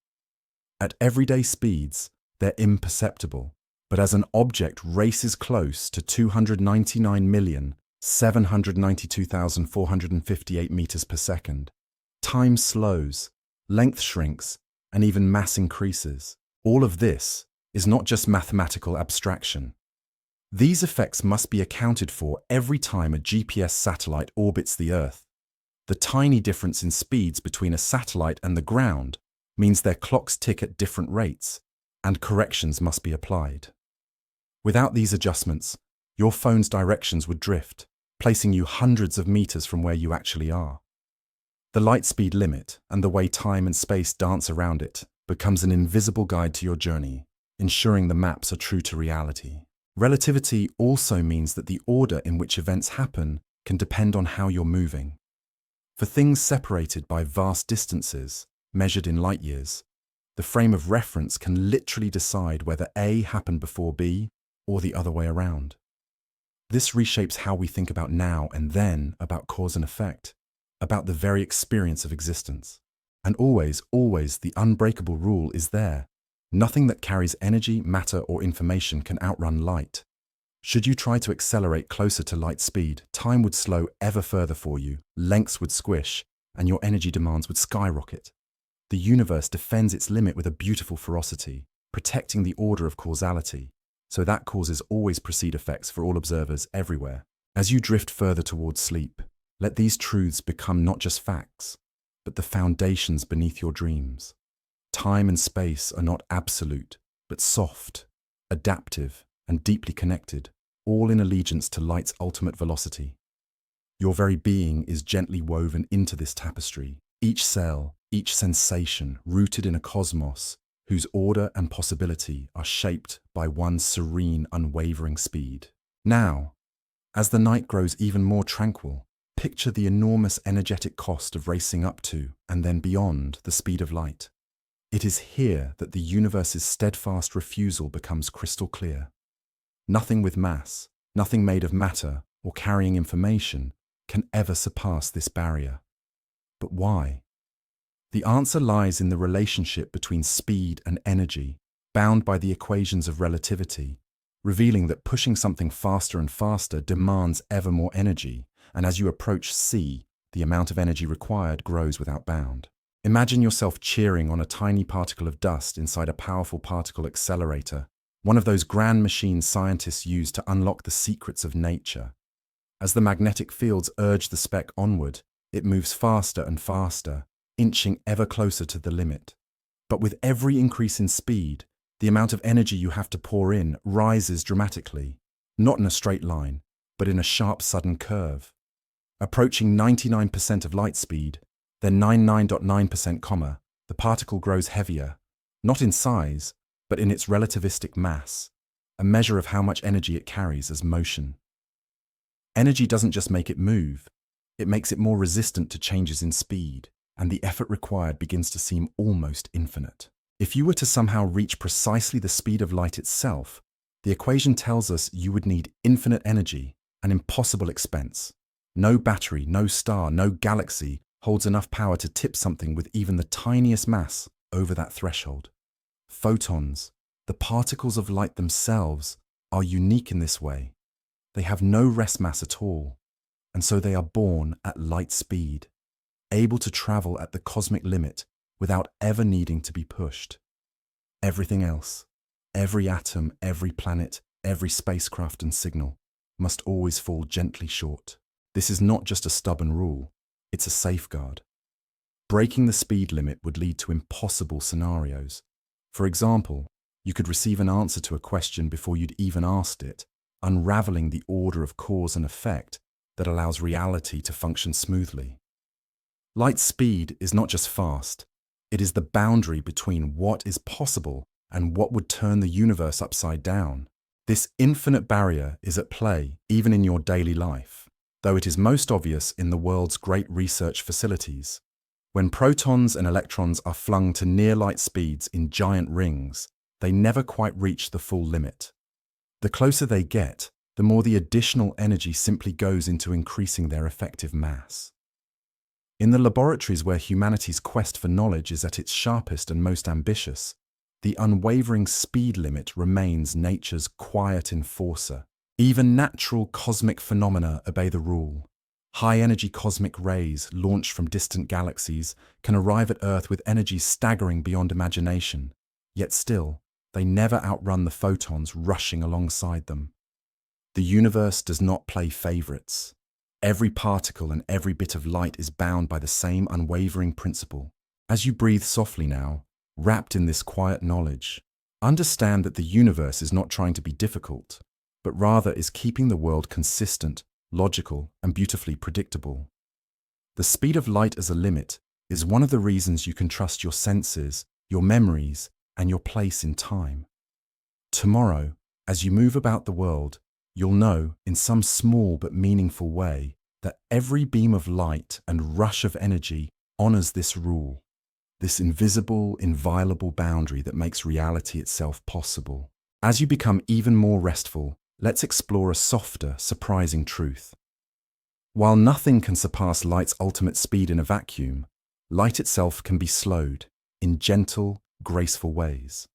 At everyday speeds, they're imperceptible, but as an object races close to 299,792,458 meters per second, time slows, length shrinks, and even mass increases. All of this is not just mathematical abstraction. These effects must be accounted for every time a GPS satellite orbits the Earth. The tiny difference in speeds between a satellite and the ground means their clocks tick at different rates, and corrections must be applied. Without these adjustments, your phone's directions would drift, placing you hundreds of meters from where you actually are. The light speed limit and the way time and space dance around it becomes an invisible guide to your journey, ensuring the maps are true to reality. Relativity also means that the order in which events happen can depend on how you're moving. For things separated by vast distances, measured in light years, the frame of reference can literally decide whether A happened before B or the other way around. This reshapes how we think about now and then, about cause and effect, about the very experience of existence. And always, the unbreakable rule is there. Nothing that carries energy, matter, or information can outrun light. Should you try to accelerate closer to light speed, time would slow ever further for you, lengths would squish, and your energy demands would skyrocket. The universe defends its limit with a beautiful ferocity, protecting the order of causality, so that causes always precede effects for all observers everywhere. As you drift further towards sleep, let these truths become not just facts, but the foundations beneath your dreams. Time and space are not absolute, but soft, adaptive, and deeply connected, all in allegiance to light's ultimate velocity. Your very being is gently woven into this tapestry, each cell, each sensation rooted in a cosmos whose order and possibility are shaped by one serene, unwavering speed. Now, as the night grows even more tranquil, picture the enormous energetic cost of racing up to and then beyond the speed of light. It is here that the universe's steadfast refusal becomes crystal clear. Nothing with mass, nothing made of matter or carrying information can ever surpass this barrier. But why? The answer lies in the relationship between speed and energy, bound by the equations of relativity, revealing that pushing something faster and faster demands ever more energy, and as you approach c, the amount of energy required grows without bound. Imagine yourself cheering on a tiny particle of dust inside a powerful particle accelerator, one of those grand machines scientists use to unlock the secrets of nature. As the magnetic fields urge the speck onward, it moves faster and faster, inching ever closer to the limit. But with every increase in speed, the amount of energy you have to pour in rises dramatically, not in a straight line, but in a sharp, sudden curve. Approaching 99% of light speed, then 99.9%, the particle grows heavier, not in size, but in its relativistic mass, a measure of how much energy it carries as motion. Energy doesn't just make it move, it makes it more resistant to changes in speed, and the effort required begins to seem almost infinite. If you were to somehow reach precisely the speed of light itself, the equation tells us you would need infinite energy, an impossible expense. No battery, no star, no galaxy holds enough power to tip something with even the tiniest mass over that threshold. Photons, the particles of light themselves, are unique in this way. They have no rest mass at all, and so they are born at light speed, able to travel at the cosmic limit without ever needing to be pushed. Everything else, every atom, every planet, every spacecraft and signal, must always fall gently short. This is not just a stubborn rule, it's a safeguard. Breaking the speed limit would lead to impossible scenarios. For example, you could receive an answer to a question before you'd even asked it, unraveling the order of cause and effect that allows reality to function smoothly. Light speed is not just fast, it is the boundary between what is possible and what would turn the universe upside down. This infinite barrier is at play even in your daily life, though it is most obvious in the world's great research facilities. When protons and electrons are flung to near light speeds in giant rings, they never quite reach the full limit. The closer they get, the more the additional energy simply goes into increasing their effective mass. In the laboratories where humanity's quest for knowledge is at its sharpest and most ambitious, the unwavering speed limit remains nature's quiet enforcer. Even natural cosmic phenomena obey the rule. High-energy cosmic rays launched from distant galaxies can arrive at Earth with energies staggering beyond imagination, yet still, they never outrun the photons rushing alongside them. The universe does not play favorites. Every particle and every bit of light is bound by the same unwavering principle. As you breathe softly now, wrapped in this quiet knowledge, Understand that the universe is not trying to be difficult, but rather is keeping the world consistent, logical, and beautifully predictable. The speed of light as a limit is one of the reasons you can trust your senses, your memories, and your place in time. Tomorrow, as you move about the world, you'll know, in some small but meaningful way, that every beam of light and rush of energy honors this rule, this invisible, inviolable boundary that makes reality itself possible. As you become even more restful, let's explore a softer, surprising truth. While nothing can surpass light's ultimate speed in a vacuum, light itself can be slowed in gentle, graceful ways.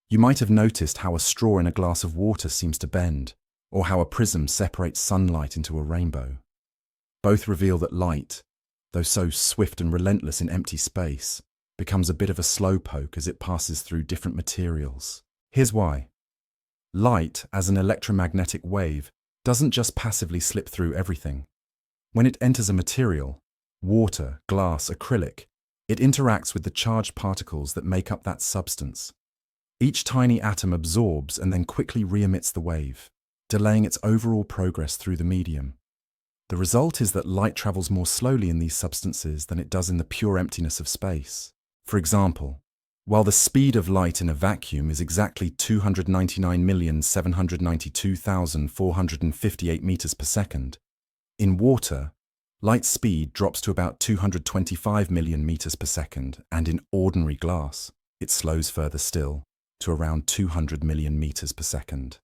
You might have noticed how a straw in a glass of water seems to bend, or how a prism separates sunlight into a rainbow. Both reveal that light, though so swift and relentless in empty space, becomes a bit of a slowpoke as it passes through different materials. Here's why. Light, as an electromagnetic wave, doesn't just passively slip through everything. When it enters a material, water, glass, acrylic, it interacts with the charged particles that make up that substance. Each tiny atom absorbs and then quickly re-emits the wave, delaying its overall progress through the medium. The result is that light travels more slowly in these substances than it does in the pure emptiness of space. For example, while the speed of light in a vacuum is exactly 299,792,458 meters per second, in water, light speed drops to about 225 million meters per second, and in ordinary glass, it slows further still, to around 200 million meters per second.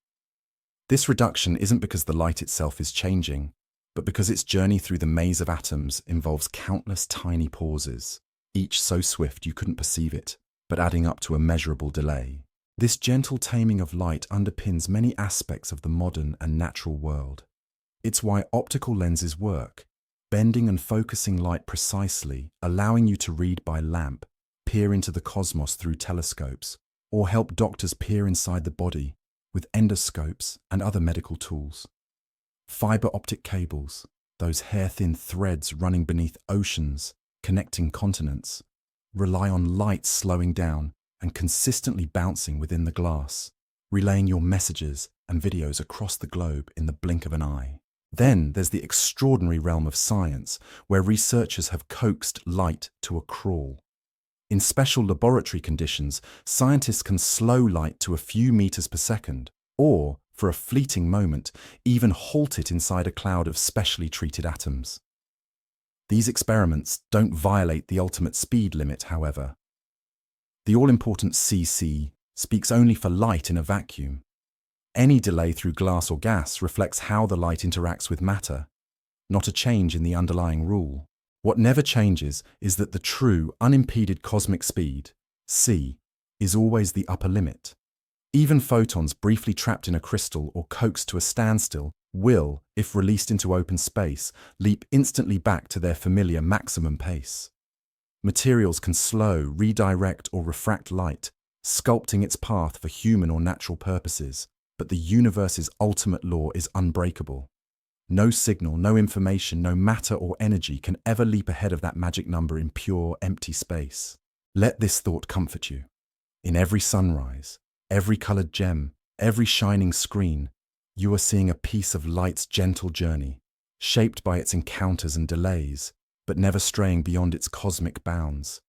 This reduction isn't because the light itself is changing, but because its journey through the maze of atoms involves countless tiny pauses, each so swift you couldn't perceive it, but adding up to a measurable delay. This gentle taming of light underpins many aspects of the modern and natural world. It's why optical lenses work, bending and focusing light precisely, allowing you to read by lamp, peer into the cosmos through telescopes, or help doctors peer inside the body with endoscopes and other medical tools. Fiber optic cables, those hair-thin threads running beneath oceans, connecting continents, rely on light slowing down and consistently bouncing within the glass, relaying your messages and videos across the globe in the blink of an eye. Then there's the extraordinary realm of science, where researchers have coaxed light to a crawl. In special laboratory conditions, scientists can slow light to a few meters per second, or, for a fleeting moment, even halt it inside a cloud of specially treated atoms. These experiments don't violate the ultimate speed limit, however. The all-important CC speaks only for light in a vacuum. Any delay through glass or gas reflects how the light interacts with matter, not a change in the underlying rule. What never changes is that the true, unimpeded cosmic speed, c, is always the upper limit. Even photons briefly trapped in a crystal or coaxed to a standstill will, if released into open space, leap instantly back to their familiar maximum pace. Materials can slow, redirect, or refract light, sculpting its path for human or natural purposes, but the universe's ultimate law is unbreakable. No signal, no information, no matter or energy can ever leap ahead of that magic number in pure, empty space. Let this thought comfort you. In every sunrise, every colored gem, every shining screen, you are seeing a piece of light's gentle journey, shaped by its encounters and delays, but never straying beyond its cosmic bounds.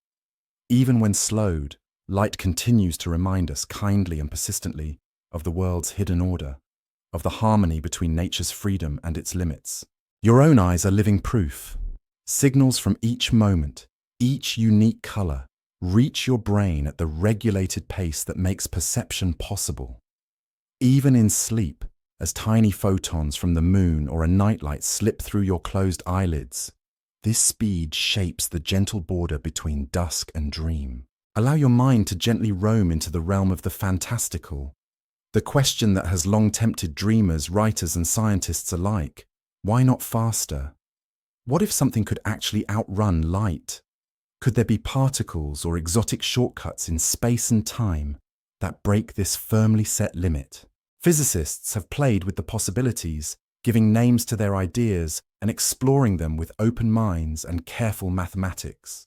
Even when slowed, light continues to remind us kindly and persistently of the world's hidden order, of the harmony between nature's freedom and its limits. Your own eyes are living proof. Signals from each moment, each unique color, reach your brain at the regulated pace that makes perception possible. Even in sleep, as tiny photons from the moon or a nightlight slip through your closed eyelids, this speed shapes the gentle border between dusk and dream. Allow your mind to gently roam into the realm of the fantastical. The question that has long tempted dreamers, writers, and scientists alike: why not faster? What if something could actually outrun light? Could there be particles or exotic shortcuts in space and time that break this firmly set limit? Physicists have played with the possibilities, giving names to their ideas and exploring them with open minds and careful mathematics.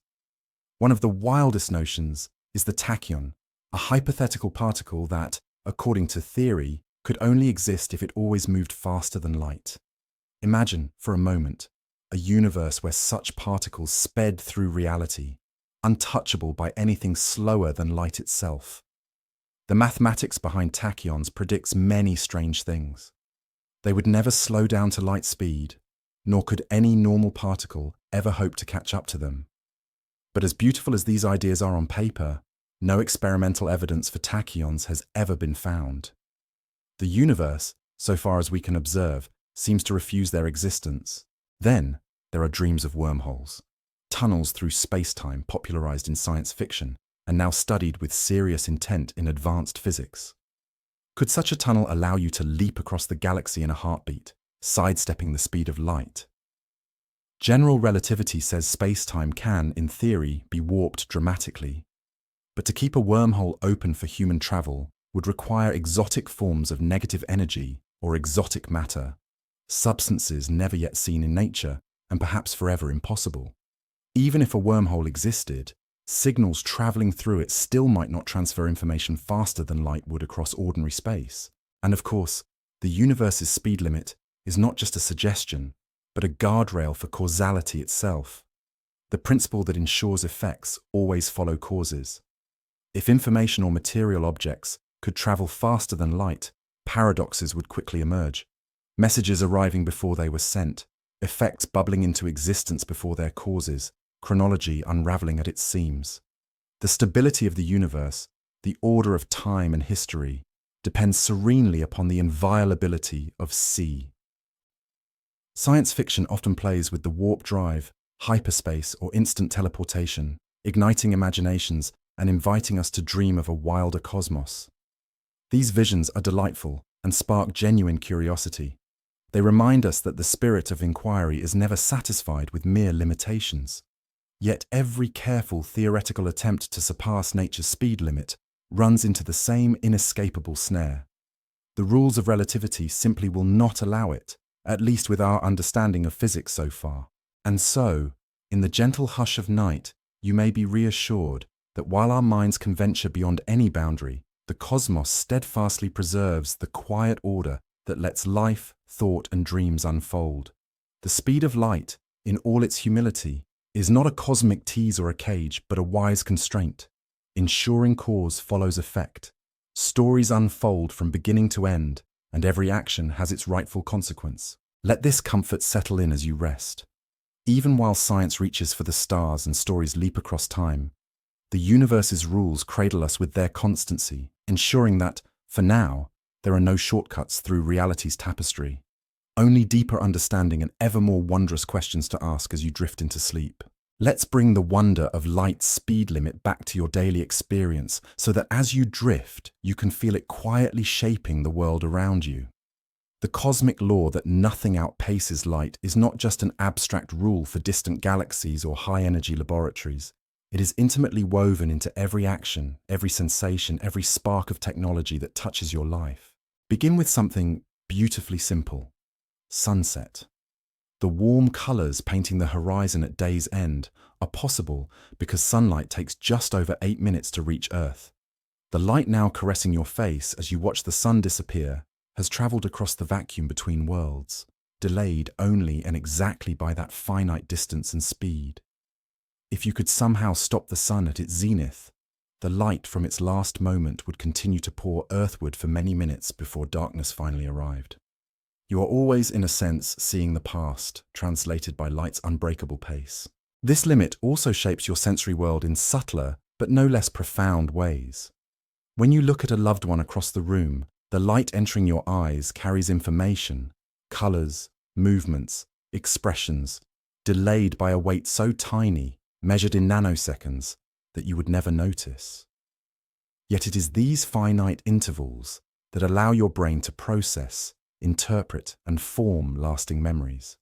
One of the wildest notions is the tachyon, a hypothetical particle that, according to theory, could only exist if it always moved faster than light. Imagine, for a moment, a universe where such particles sped through reality, untouchable by anything slower than light itself. The mathematics behind tachyons predicts many strange things. They would never slow down to light speed, nor could any normal particle ever hope to catch up to them. But as beautiful as these ideas are on paper, no experimental evidence for tachyons has ever been found. The universe, so far as we can observe, seems to refuse their existence. Then, there are dreams of wormholes, tunnels through space-time popularized in science fiction and now studied with serious intent in advanced physics. Could such a tunnel allow you to leap across the galaxy in a heartbeat, sidestepping the speed of light? General relativity says space-time can, in theory, be warped dramatically. But to keep a wormhole open for human travel would require exotic forms of negative energy or exotic matter, substances never yet seen in nature and perhaps forever impossible. Even if a wormhole existed, signals traveling through it still might not transfer information faster than light would across ordinary space. And of course, the universe's speed limit is not just a suggestion, but a guardrail for causality itself. The principle that ensures effects always follow causes. If information or material objects could travel faster than light, paradoxes would quickly emerge. Messages arriving before they were sent, effects bubbling into existence before their causes, chronology unraveling at its seams. The stability of the universe, the order of time and history, depends serenely upon the inviolability of C. Science fiction often plays with the warp drive, hyperspace, or instant teleportation, igniting imaginations and inviting us to dream of a wilder cosmos. These visions are delightful and spark genuine curiosity. They remind us that the spirit of inquiry is never satisfied with mere limitations. Yet every careful theoretical attempt to surpass nature's speed limit runs into the same inescapable snare. The rules of relativity simply will not allow it, at least with our understanding of physics so far. And so, in the gentle hush of night, you may be reassured that while our minds can venture beyond any boundary, the cosmos steadfastly preserves the quiet order that lets life, thought, and dreams unfold. The speed of light, in all its humility, is not a cosmic tease or a cage, but a wise constraint. Ensuring cause follows effect. Stories unfold from beginning to end, and every action has its rightful consequence. Let this comfort settle in as you rest. Even while science reaches for the stars and stories leap across time, the universe's rules cradle us with their constancy, ensuring that, for now, there are no shortcuts through reality's tapestry. Only deeper understanding and ever more wondrous questions to ask as you drift into sleep. Let's bring the wonder of light's speed limit back to your daily experience so that as you drift, you can feel it quietly shaping the world around you. The cosmic law that nothing outpaces light is not just an abstract rule for distant galaxies or high-energy laboratories. It is intimately woven into every action, every sensation, every spark of technology that touches your life. Begin with something beautifully simple. Sunset. The warm colours painting the horizon at day's end are possible because sunlight takes just over 8 minutes to reach Earth. The light now caressing your face as you watch the sun disappear has travelled across the vacuum between worlds, delayed only and exactly by that finite distance and speed. If you could somehow stop the sun at its zenith, the light from its last moment would continue to pour earthward for many minutes before darkness finally arrived. You are always, in a sense, seeing the past, translated by light's unbreakable pace. This limit also shapes your sensory world in subtler, but no less profound ways. When you look at a loved one across the room, the light entering your eyes carries information, colours, movements, expressions, delayed by a weight so tiny, measured in nanoseconds, that you would never notice. Yet it is these finite intervals that allow your brain to process, interpret, and form lasting memories.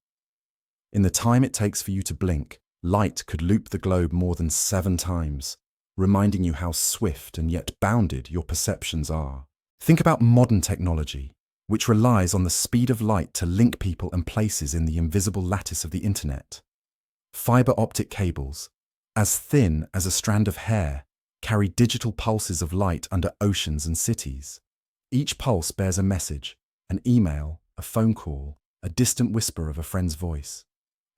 In the time it takes for you to blink, light could loop the globe more than 7 times, reminding you how swift and yet bounded your perceptions are. Think about modern technology, which relies on the speed of light to link people and places in the invisible lattice of the internet. Fiber optic cables, as thin as a strand of hair, carry digital pulses of light under oceans and cities. Each pulse bears a message, an email, a phone call, a distant whisper of a friend's voice.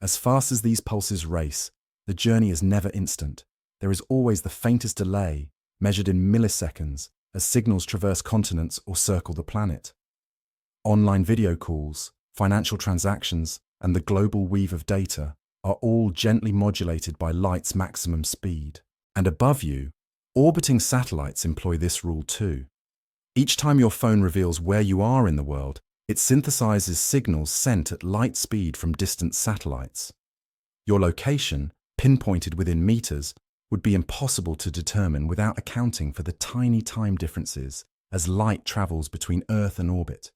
As fast as these pulses race, the journey is never instant. There is always the faintest delay, measured in milliseconds, as signals traverse continents or circle the planet. Online video calls, financial transactions, and the global weave of data are all gently modulated by light's maximum speed. And above you, orbiting satellites employ this rule too. Each time your phone reveals where you are in the world, it synthesizes signals sent at light speed from distant satellites. Your location, pinpointed within meters, would be impossible to determine without accounting for the tiny time differences as light travels between Earth and orbit,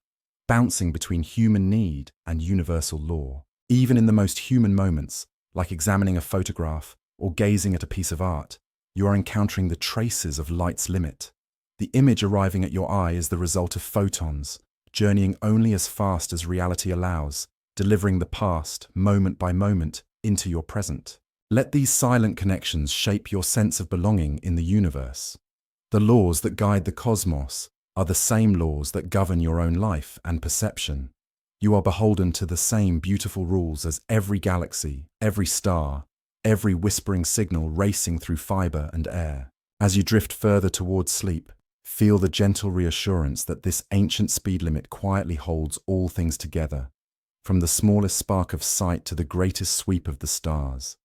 bouncing between human need and universal law. Even in the most human moments, like examining a photograph or gazing at a piece of art, you are encountering the traces of light's limit. The image arriving at your eye is the result of photons, journeying only as fast as reality allows, delivering the past, moment by moment, into your present. Let these silent connections shape your sense of belonging in the universe. The laws that guide the cosmos are the same laws that govern your own life and perception. You are beholden to the same beautiful rules as every galaxy, every star, every whispering signal racing through fiber and air. As you drift further towards sleep, feel the gentle reassurance that this ancient speed limit quietly holds all things together, from the smallest spark of sight to the greatest sweep of the stars.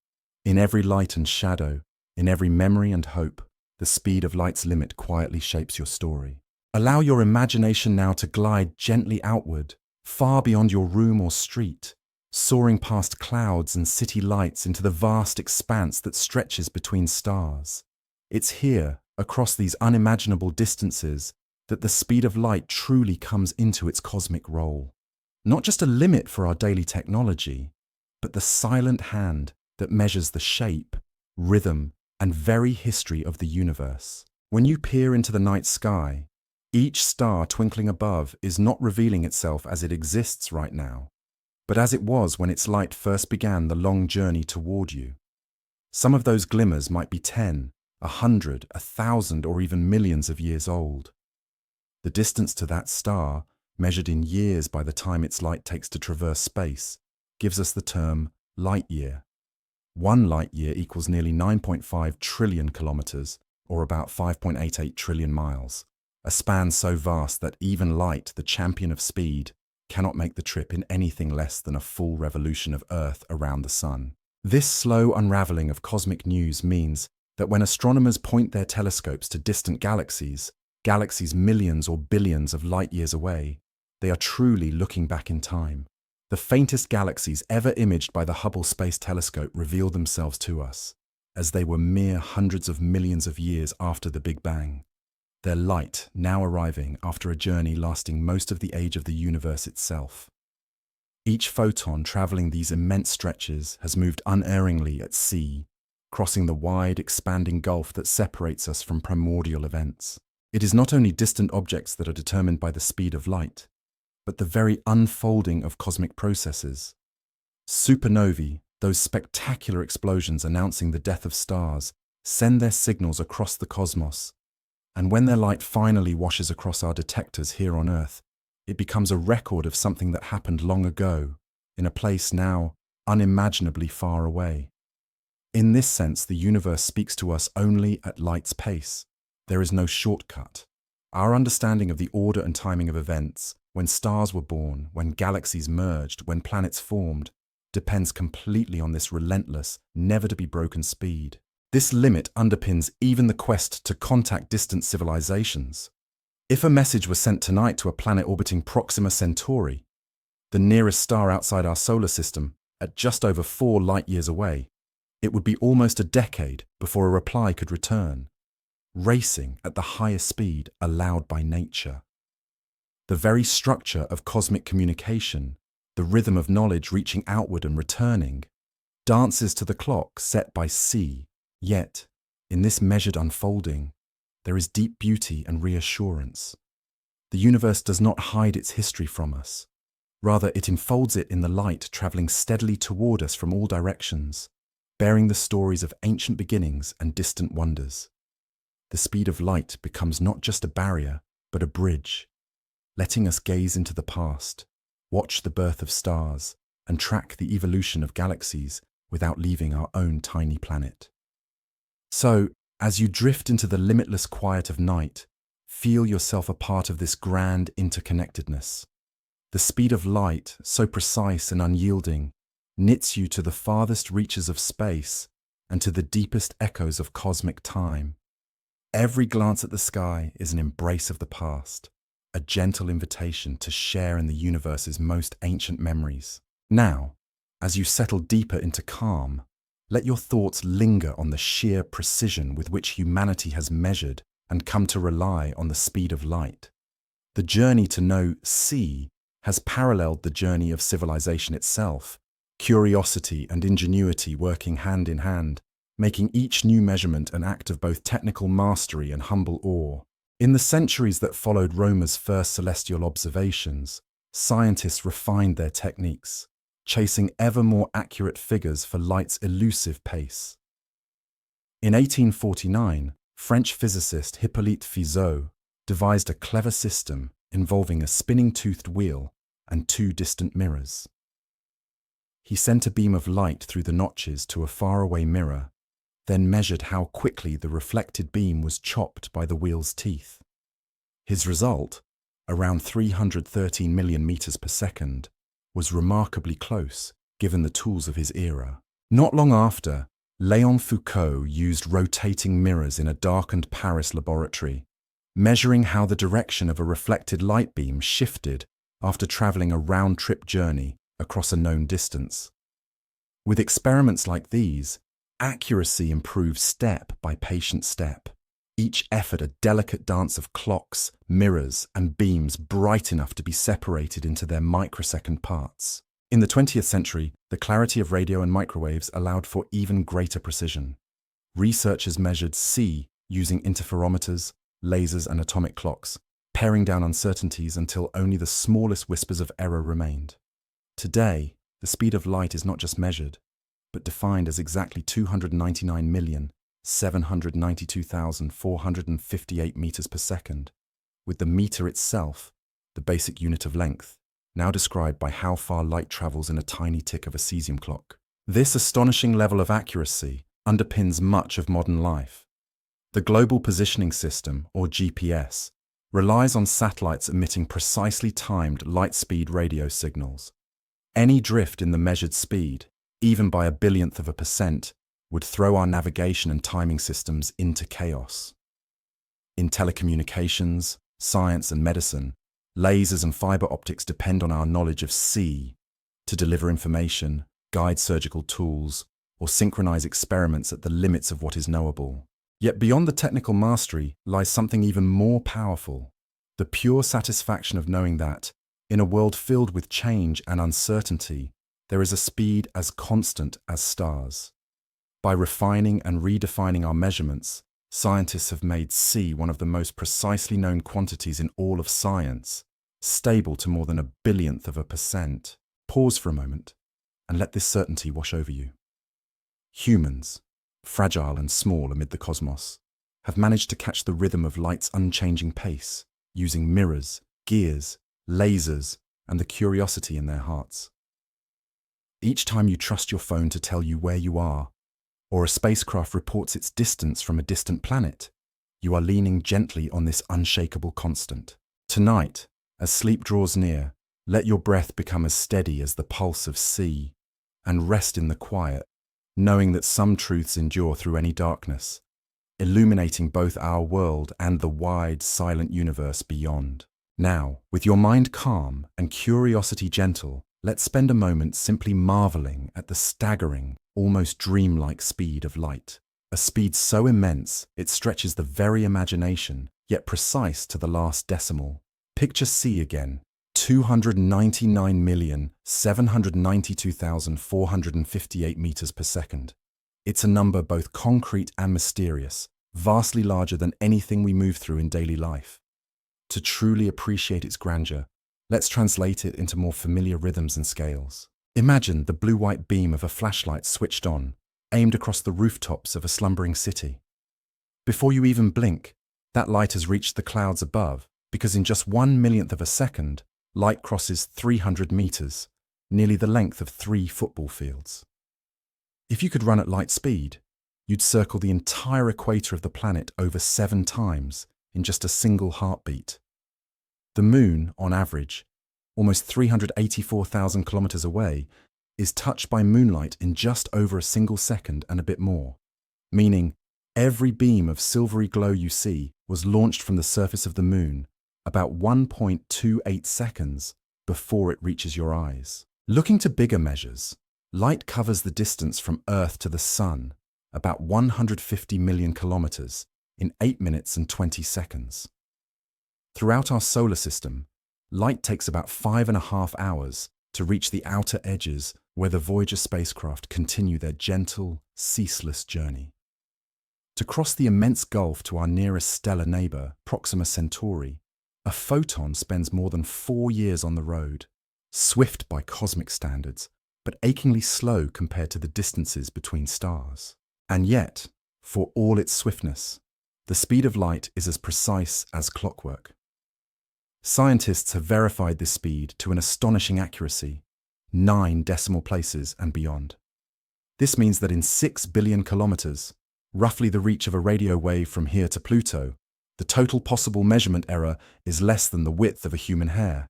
In every light and shadow, in every memory and hope, the speed of light's limit quietly shapes your story. Allow your imagination now to glide gently outward, far beyond your room or street, soaring past clouds and city lights into the vast expanse that stretches between stars. It's here, across these unimaginable distances, that the speed of light truly comes into its cosmic role. Not just a limit for our daily technology, but the silent hand that measures the shape, rhythm, and very history of the universe. When you peer into the night sky, each star twinkling above is not revealing itself as it exists right now, but as it was when its light first began the long journey toward you. Some of those glimmers might be 10, 100, 1,000, or even millions of years old. The distance to that star, measured in years by the time its light takes to traverse space, gives us the term light year. 1 light year equals nearly 9.5 trillion kilometers, or about 5.88 trillion miles, a span so vast that even light, the champion of speed, cannot make the trip in anything less than a full revolution of Earth around the Sun. This slow unraveling of cosmic news means that when astronomers point their telescopes to distant galaxies millions or billions of light years away, they are truly looking back in time. The faintest galaxies ever imaged by the Hubble Space Telescope reveal themselves to us, as they were mere hundreds of millions of years after the Big Bang, their light now arriving after a journey lasting most of the age of the universe itself. Each photon traveling these immense stretches has moved unerringly at sea, crossing the wide, expanding gulf that separates us from primordial events. It is not only distant objects that are determined by the speed of light, but the very unfolding of cosmic processes. Supernovae, those spectacular explosions announcing the death of stars, send their signals across the cosmos, and when their light finally washes across our detectors here on Earth, it becomes a record of something that happened long ago, in a place now unimaginably far away. In this sense, the universe speaks to us only at light's pace. There is no shortcut. Our understanding of the order and timing of events, when stars were born, when galaxies merged, when planets formed, depends completely on this relentless, never-to-be-broken speed. This limit underpins even the quest to contact distant civilizations. If a message was sent tonight to a planet orbiting Proxima Centauri, the nearest star outside our solar system, at just over 4 light-years away, it would be almost a decade before a reply could return, racing at the highest speed allowed by nature. The very structure of cosmic communication, the rhythm of knowledge reaching outward and returning, dances to the clock set by C. Yet, in this measured unfolding, there is deep beauty and reassurance. The universe does not hide its history from us. Rather, it enfolds it in the light traveling steadily toward us from all directions, bearing the stories of ancient beginnings and distant wonders. the speed of light becomes not just a barrier, but a bridge, letting us gaze into the past, watch the birth of stars, and track the evolution of galaxies without leaving our own tiny planet. So, as you drift into the limitless quiet of night, feel yourself a part of this grand interconnectedness. The speed of light, so precise and unyielding, knits you to the farthest reaches of space and to the deepest echoes of cosmic time. Every glance at the sky is an embrace of the past, a gentle invitation to share in the universe's most ancient memories. Now, as you settle deeper into calm, let your thoughts linger on the sheer precision with which humanity has measured and come to rely on the speed of light. The journey to know C has paralleled the journey of civilization itself, curiosity and ingenuity working hand in hand, making each new measurement an act of both technical mastery and humble awe. In the centuries that followed Roemer's first celestial observations, scientists refined their techniques, chasing ever more accurate figures for light's elusive pace. In 1849, French physicist Hippolyte Fizeau devised a clever system involving a spinning-toothed wheel and two distant mirrors. He sent a beam of light through the notches to a faraway mirror, then measured how quickly the reflected beam was chopped by the wheel's teeth. His result, around 313 million meters per second, was remarkably close, given the tools of his era. Not long after, Léon Foucault used rotating mirrors in a darkened Paris laboratory, measuring how the direction of a reflected light beam shifted after traveling a round-trip journey across a known distance. With experiments like these, accuracy improves step by patient step, each effort a delicate dance of clocks, mirrors, and beams bright enough to be separated into their microsecond parts. In the 20th century, the clarity of radio and microwaves allowed for even greater precision. Researchers measured C using interferometers, lasers, and atomic clocks, paring down uncertainties until only the smallest whispers of error remained. Today, the speed of light is not just measured, but defined as exactly 299,792,458 meters per second, with the meter itself, the basic unit of length, now described by how far light travels in a tiny tick of a cesium clock. This astonishing level of accuracy underpins much of modern life. The Global Positioning System, or GPS, relies on satellites emitting precisely timed light-speed radio signals. Any drift in the measured speed, even by a billionth of a percent, would throw our navigation and timing systems into chaos. In telecommunications, science, and medicine, lasers and fiber optics depend on our knowledge of C to deliver information, guide surgical tools, or synchronize experiments at the limits of what is knowable. Yet beyond the technical mastery lies something even more powerful, the pure satisfaction of knowing that, in a world filled with change and uncertainty, there is a speed as constant as stars. By refining and redefining our measurements, scientists have made C one of the most precisely known quantities in all of science, stable to more than a billionth of a percent. Pause for a moment and let this certainty wash over you. Humans, fragile and small amid the cosmos, have managed to catch the rhythm of light's unchanging pace, using mirrors, gears, lasers, and the curiosity in their hearts. Each time you trust your phone to tell you where you are, or a spacecraft reports its distance from a distant planet, you are leaning gently on this unshakable constant. Tonight, as sleep draws near, let your breath become as steady as the pulse of C, and rest in the quiet, knowing that some truths endure through any darkness, illuminating both our world and the wide, silent universe beyond. Now, with your mind calm and curiosity gentle, let's spend a moment simply marveling at the staggering, almost dreamlike speed of light. A speed so immense it stretches the very imagination, yet precise to the last decimal. Picture C again, 299,792,458 meters per second. It's a number both concrete and mysterious, vastly larger than anything we move through in daily life. To truly appreciate its grandeur, let's translate it into more familiar rhythms and scales. Imagine the blue-white beam of a flashlight switched on, aimed across the rooftops of a slumbering city. Before you even blink, that light has reached the clouds above, because in just 1/1,000,000th of a second, light crosses 300 meters, nearly the length of 3 football fields. If you could run at light speed, you'd circle the entire equator of the planet over 7 times in just a single heartbeat. The moon, on average, almost 384,000 kilometers away, is touched by moonlight in just over a single second and a bit more, meaning every beam of silvery glow you see was launched from the surface of the moon about 1.28 seconds before it reaches your eyes. Looking to bigger measures, light covers the distance from Earth to the Sun, about 150 million kilometers, in 8 minutes and 20 seconds. Throughout our solar system, light takes about 5.5 hours to reach the outer edges where the Voyager spacecraft continue their gentle, ceaseless journey. To cross the immense gulf to our nearest stellar neighbor, Proxima Centauri, a photon spends more than 4 years on the road, swift by cosmic standards, but achingly slow compared to the distances between stars. And yet, for all its swiftness, the speed of light is as precise as clockwork. Scientists have verified this speed to an astonishing accuracy, 9 decimal places and beyond. This means that in 6 billion kilometers, roughly the reach of a radio wave from here to Pluto, the total possible measurement error is less than the width of a human hair.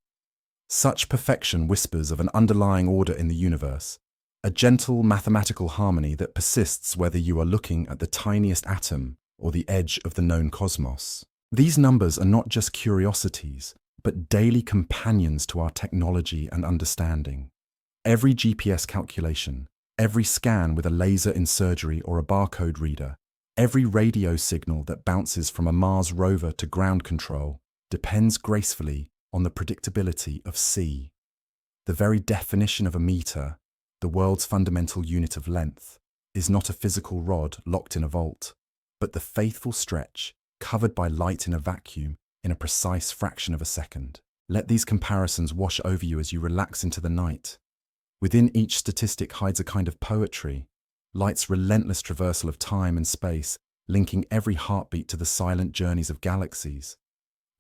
Such perfection whispers of an underlying order in the universe, a gentle mathematical harmony that persists whether you are looking at the tiniest atom or the edge of the known cosmos. These numbers are not just curiosities, but daily companions to our technology and understanding. Every GPS calculation, every scan with a laser in surgery or a barcode reader, every radio signal that bounces from a Mars rover to ground control depends gracefully on the predictability of C. The very definition of a meter, the world's fundamental unit of length, is not a physical rod locked in a vault, but the faithful stretch covered by light in a vacuum in a precise fraction of a second. Let these comparisons wash over you as you relax into the night. Within each statistic hides a kind of poetry, light's relentless traversal of time and space, linking every heartbeat to the silent journeys of galaxies.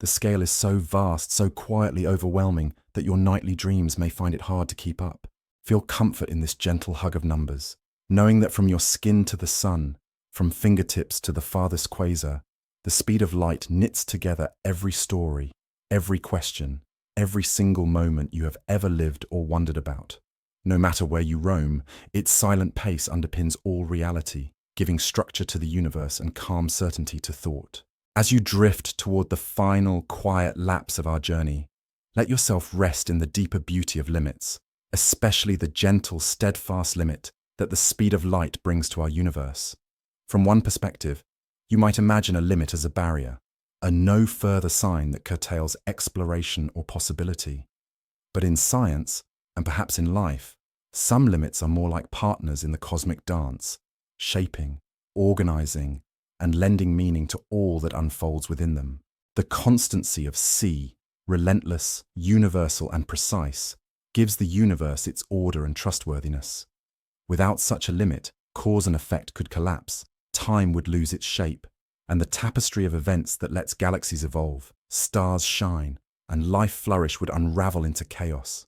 The scale is so vast, so quietly overwhelming, that your nightly dreams may find it hard to keep up. Feel comfort in this gentle hug of numbers, knowing that from your skin to the sun, from fingertips to the farthest quasar, the speed of light knits together every story, every question, every single moment you have ever lived or wondered about. No matter where you roam, its silent pace underpins all reality, giving structure to the universe and calm certainty to thought. As you drift toward the final, quiet lapse of our journey, let yourself rest in the deeper beauty of limits, especially the gentle, steadfast limit that the speed of light brings to our universe. From one perspective, you might imagine a limit as a barrier, a no further sign that curtails exploration or possibility. But in science, and perhaps in life, some limits are more like partners in the cosmic dance, shaping, organizing, and lending meaning to all that unfolds within them. The constancy of C, relentless, universal, and precise, gives the universe its order and trustworthiness. Without such a limit, cause and effect could collapse, time would lose its shape, and the tapestry of events that lets galaxies evolve, stars shine, and life flourish would unravel into chaos.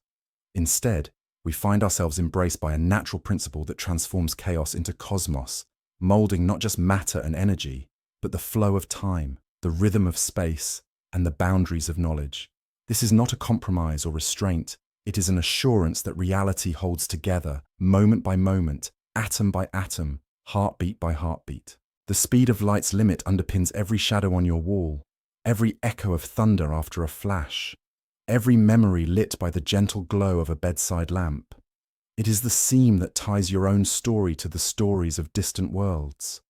Instead, we find ourselves embraced by a natural principle that transforms chaos into cosmos, molding not just matter and energy, but the flow of time, the rhythm of space, and the boundaries of knowledge. This is not a compromise or restraint. It is an assurance that reality holds together, moment by moment, atom by atom, heartbeat by heartbeat. The speed of light's limit underpins every shadow on your wall, every echo of thunder after a flash, every memory lit by the gentle glow of a bedside lamp. It is the seam that ties your own story to the stories of distant worlds,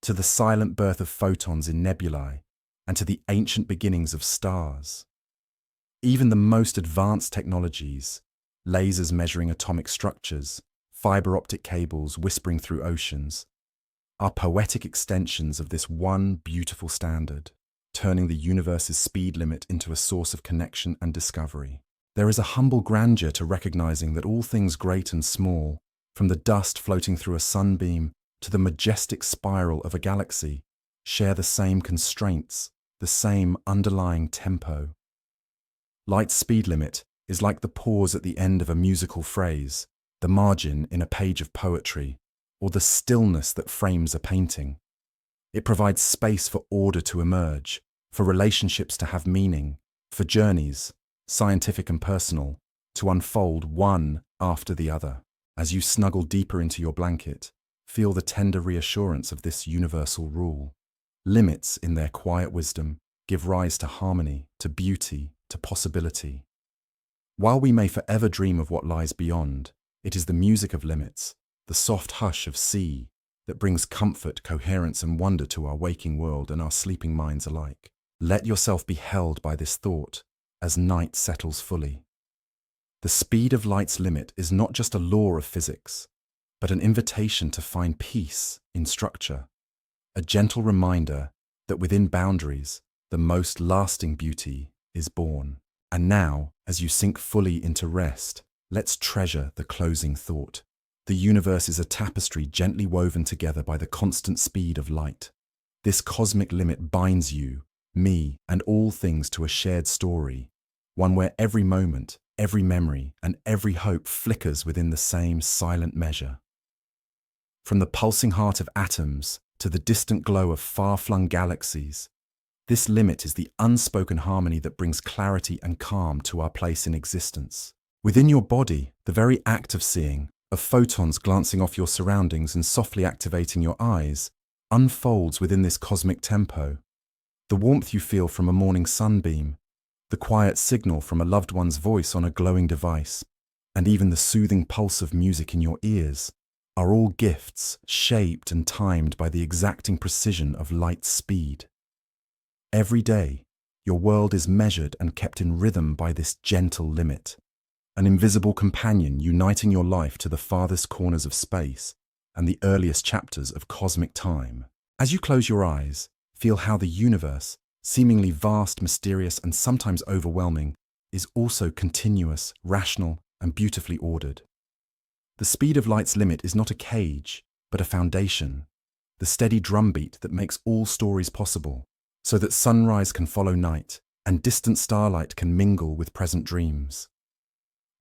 to the silent birth of photons in nebulae, and to the ancient beginnings of stars. Even the most advanced technologies, lasers measuring atomic structures, fiber optic cables whispering through oceans, are poetic extensions of this one beautiful standard, turning the universe's speed limit into a source of connection and discovery. There is a humble grandeur to recognizing that all things great and small, from the dust floating through a sunbeam to the majestic spiral of a galaxy, share the same constraints, the same underlying tempo. Light's speed limit is like the pause at the end of a musical phrase, the margin in a page of poetry, or the stillness that frames a painting. It provides space for order to emerge, for relationships to have meaning, for journeys, scientific and personal, to unfold one after the other. As you snuggle deeper into your blanket, feel the tender reassurance of this universal rule. Limits, in their quiet wisdom, give rise to harmony, to beauty, to possibility. While we may forever dream of what lies beyond, it is the music of limits, the soft hush of sea, that brings comfort, coherence, and wonder to our waking world and our sleeping minds alike. Let yourself be held by this thought as night settles fully. The speed of light's limit is not just a law of physics, but an invitation to find peace in structure, a gentle reminder that within boundaries, the most lasting beauty is born. And now, as you sink fully into rest, let's treasure the closing thought. The universe is a tapestry gently woven together by the constant speed of light. This cosmic limit binds you, me, and all things to a shared story, one where every moment, every memory, and every hope flickers within the same silent measure. From the pulsing heart of atoms to the distant glow of far-flung galaxies, this limit is the unspoken harmony that brings clarity and calm to our place in existence. Within your body, the very act of seeing, of photons glancing off your surroundings and softly activating your eyes, unfolds within this cosmic tempo. The warmth you feel from a morning sunbeam, the quiet signal from a loved one's voice on a glowing device, and even the soothing pulse of music in your ears, are all gifts shaped and timed by the exacting precision of light's speed. Every day, your world is measured and kept in rhythm by this gentle limit, an invisible companion uniting your life to the farthest corners of space and the earliest chapters of cosmic time. As you close your eyes, feel how the universe, seemingly vast, mysterious, and sometimes overwhelming, is also continuous, rational, and beautifully ordered. The speed of light's limit is not a cage, but a foundation, the steady drumbeat that makes all stories possible, so that sunrise can follow night, and distant starlight can mingle with present dreams.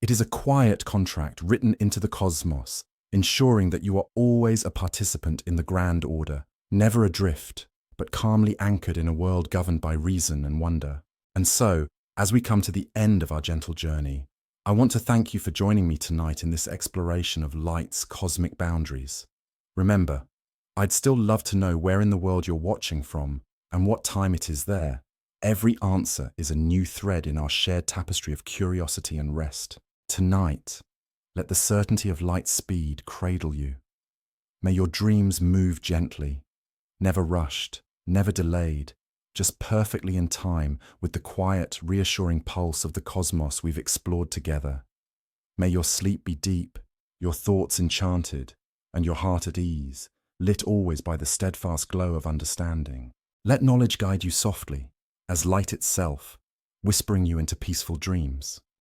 It is a quiet contract written into the cosmos, ensuring that you are always a participant in the grand order, never adrift, but calmly anchored in a world governed by reason and wonder. And so, as we come to the end of our gentle journey, I want to thank you for joining me tonight in this exploration of light's cosmic boundaries. Remember, I'd still love to know where in the world you're watching from and what time it is there. Every answer is a new thread in our shared tapestry of curiosity and rest. Tonight, let the certainty of light's speed cradle you. May your dreams move gently, never rushed, never delayed, just perfectly in time with the quiet, reassuring pulse of the cosmos we've explored together. May your sleep be deep, your thoughts enchanted, and your heart at ease, lit always by the steadfast glow of understanding. Let knowledge guide you softly, as light itself, whispering you into peaceful dreams.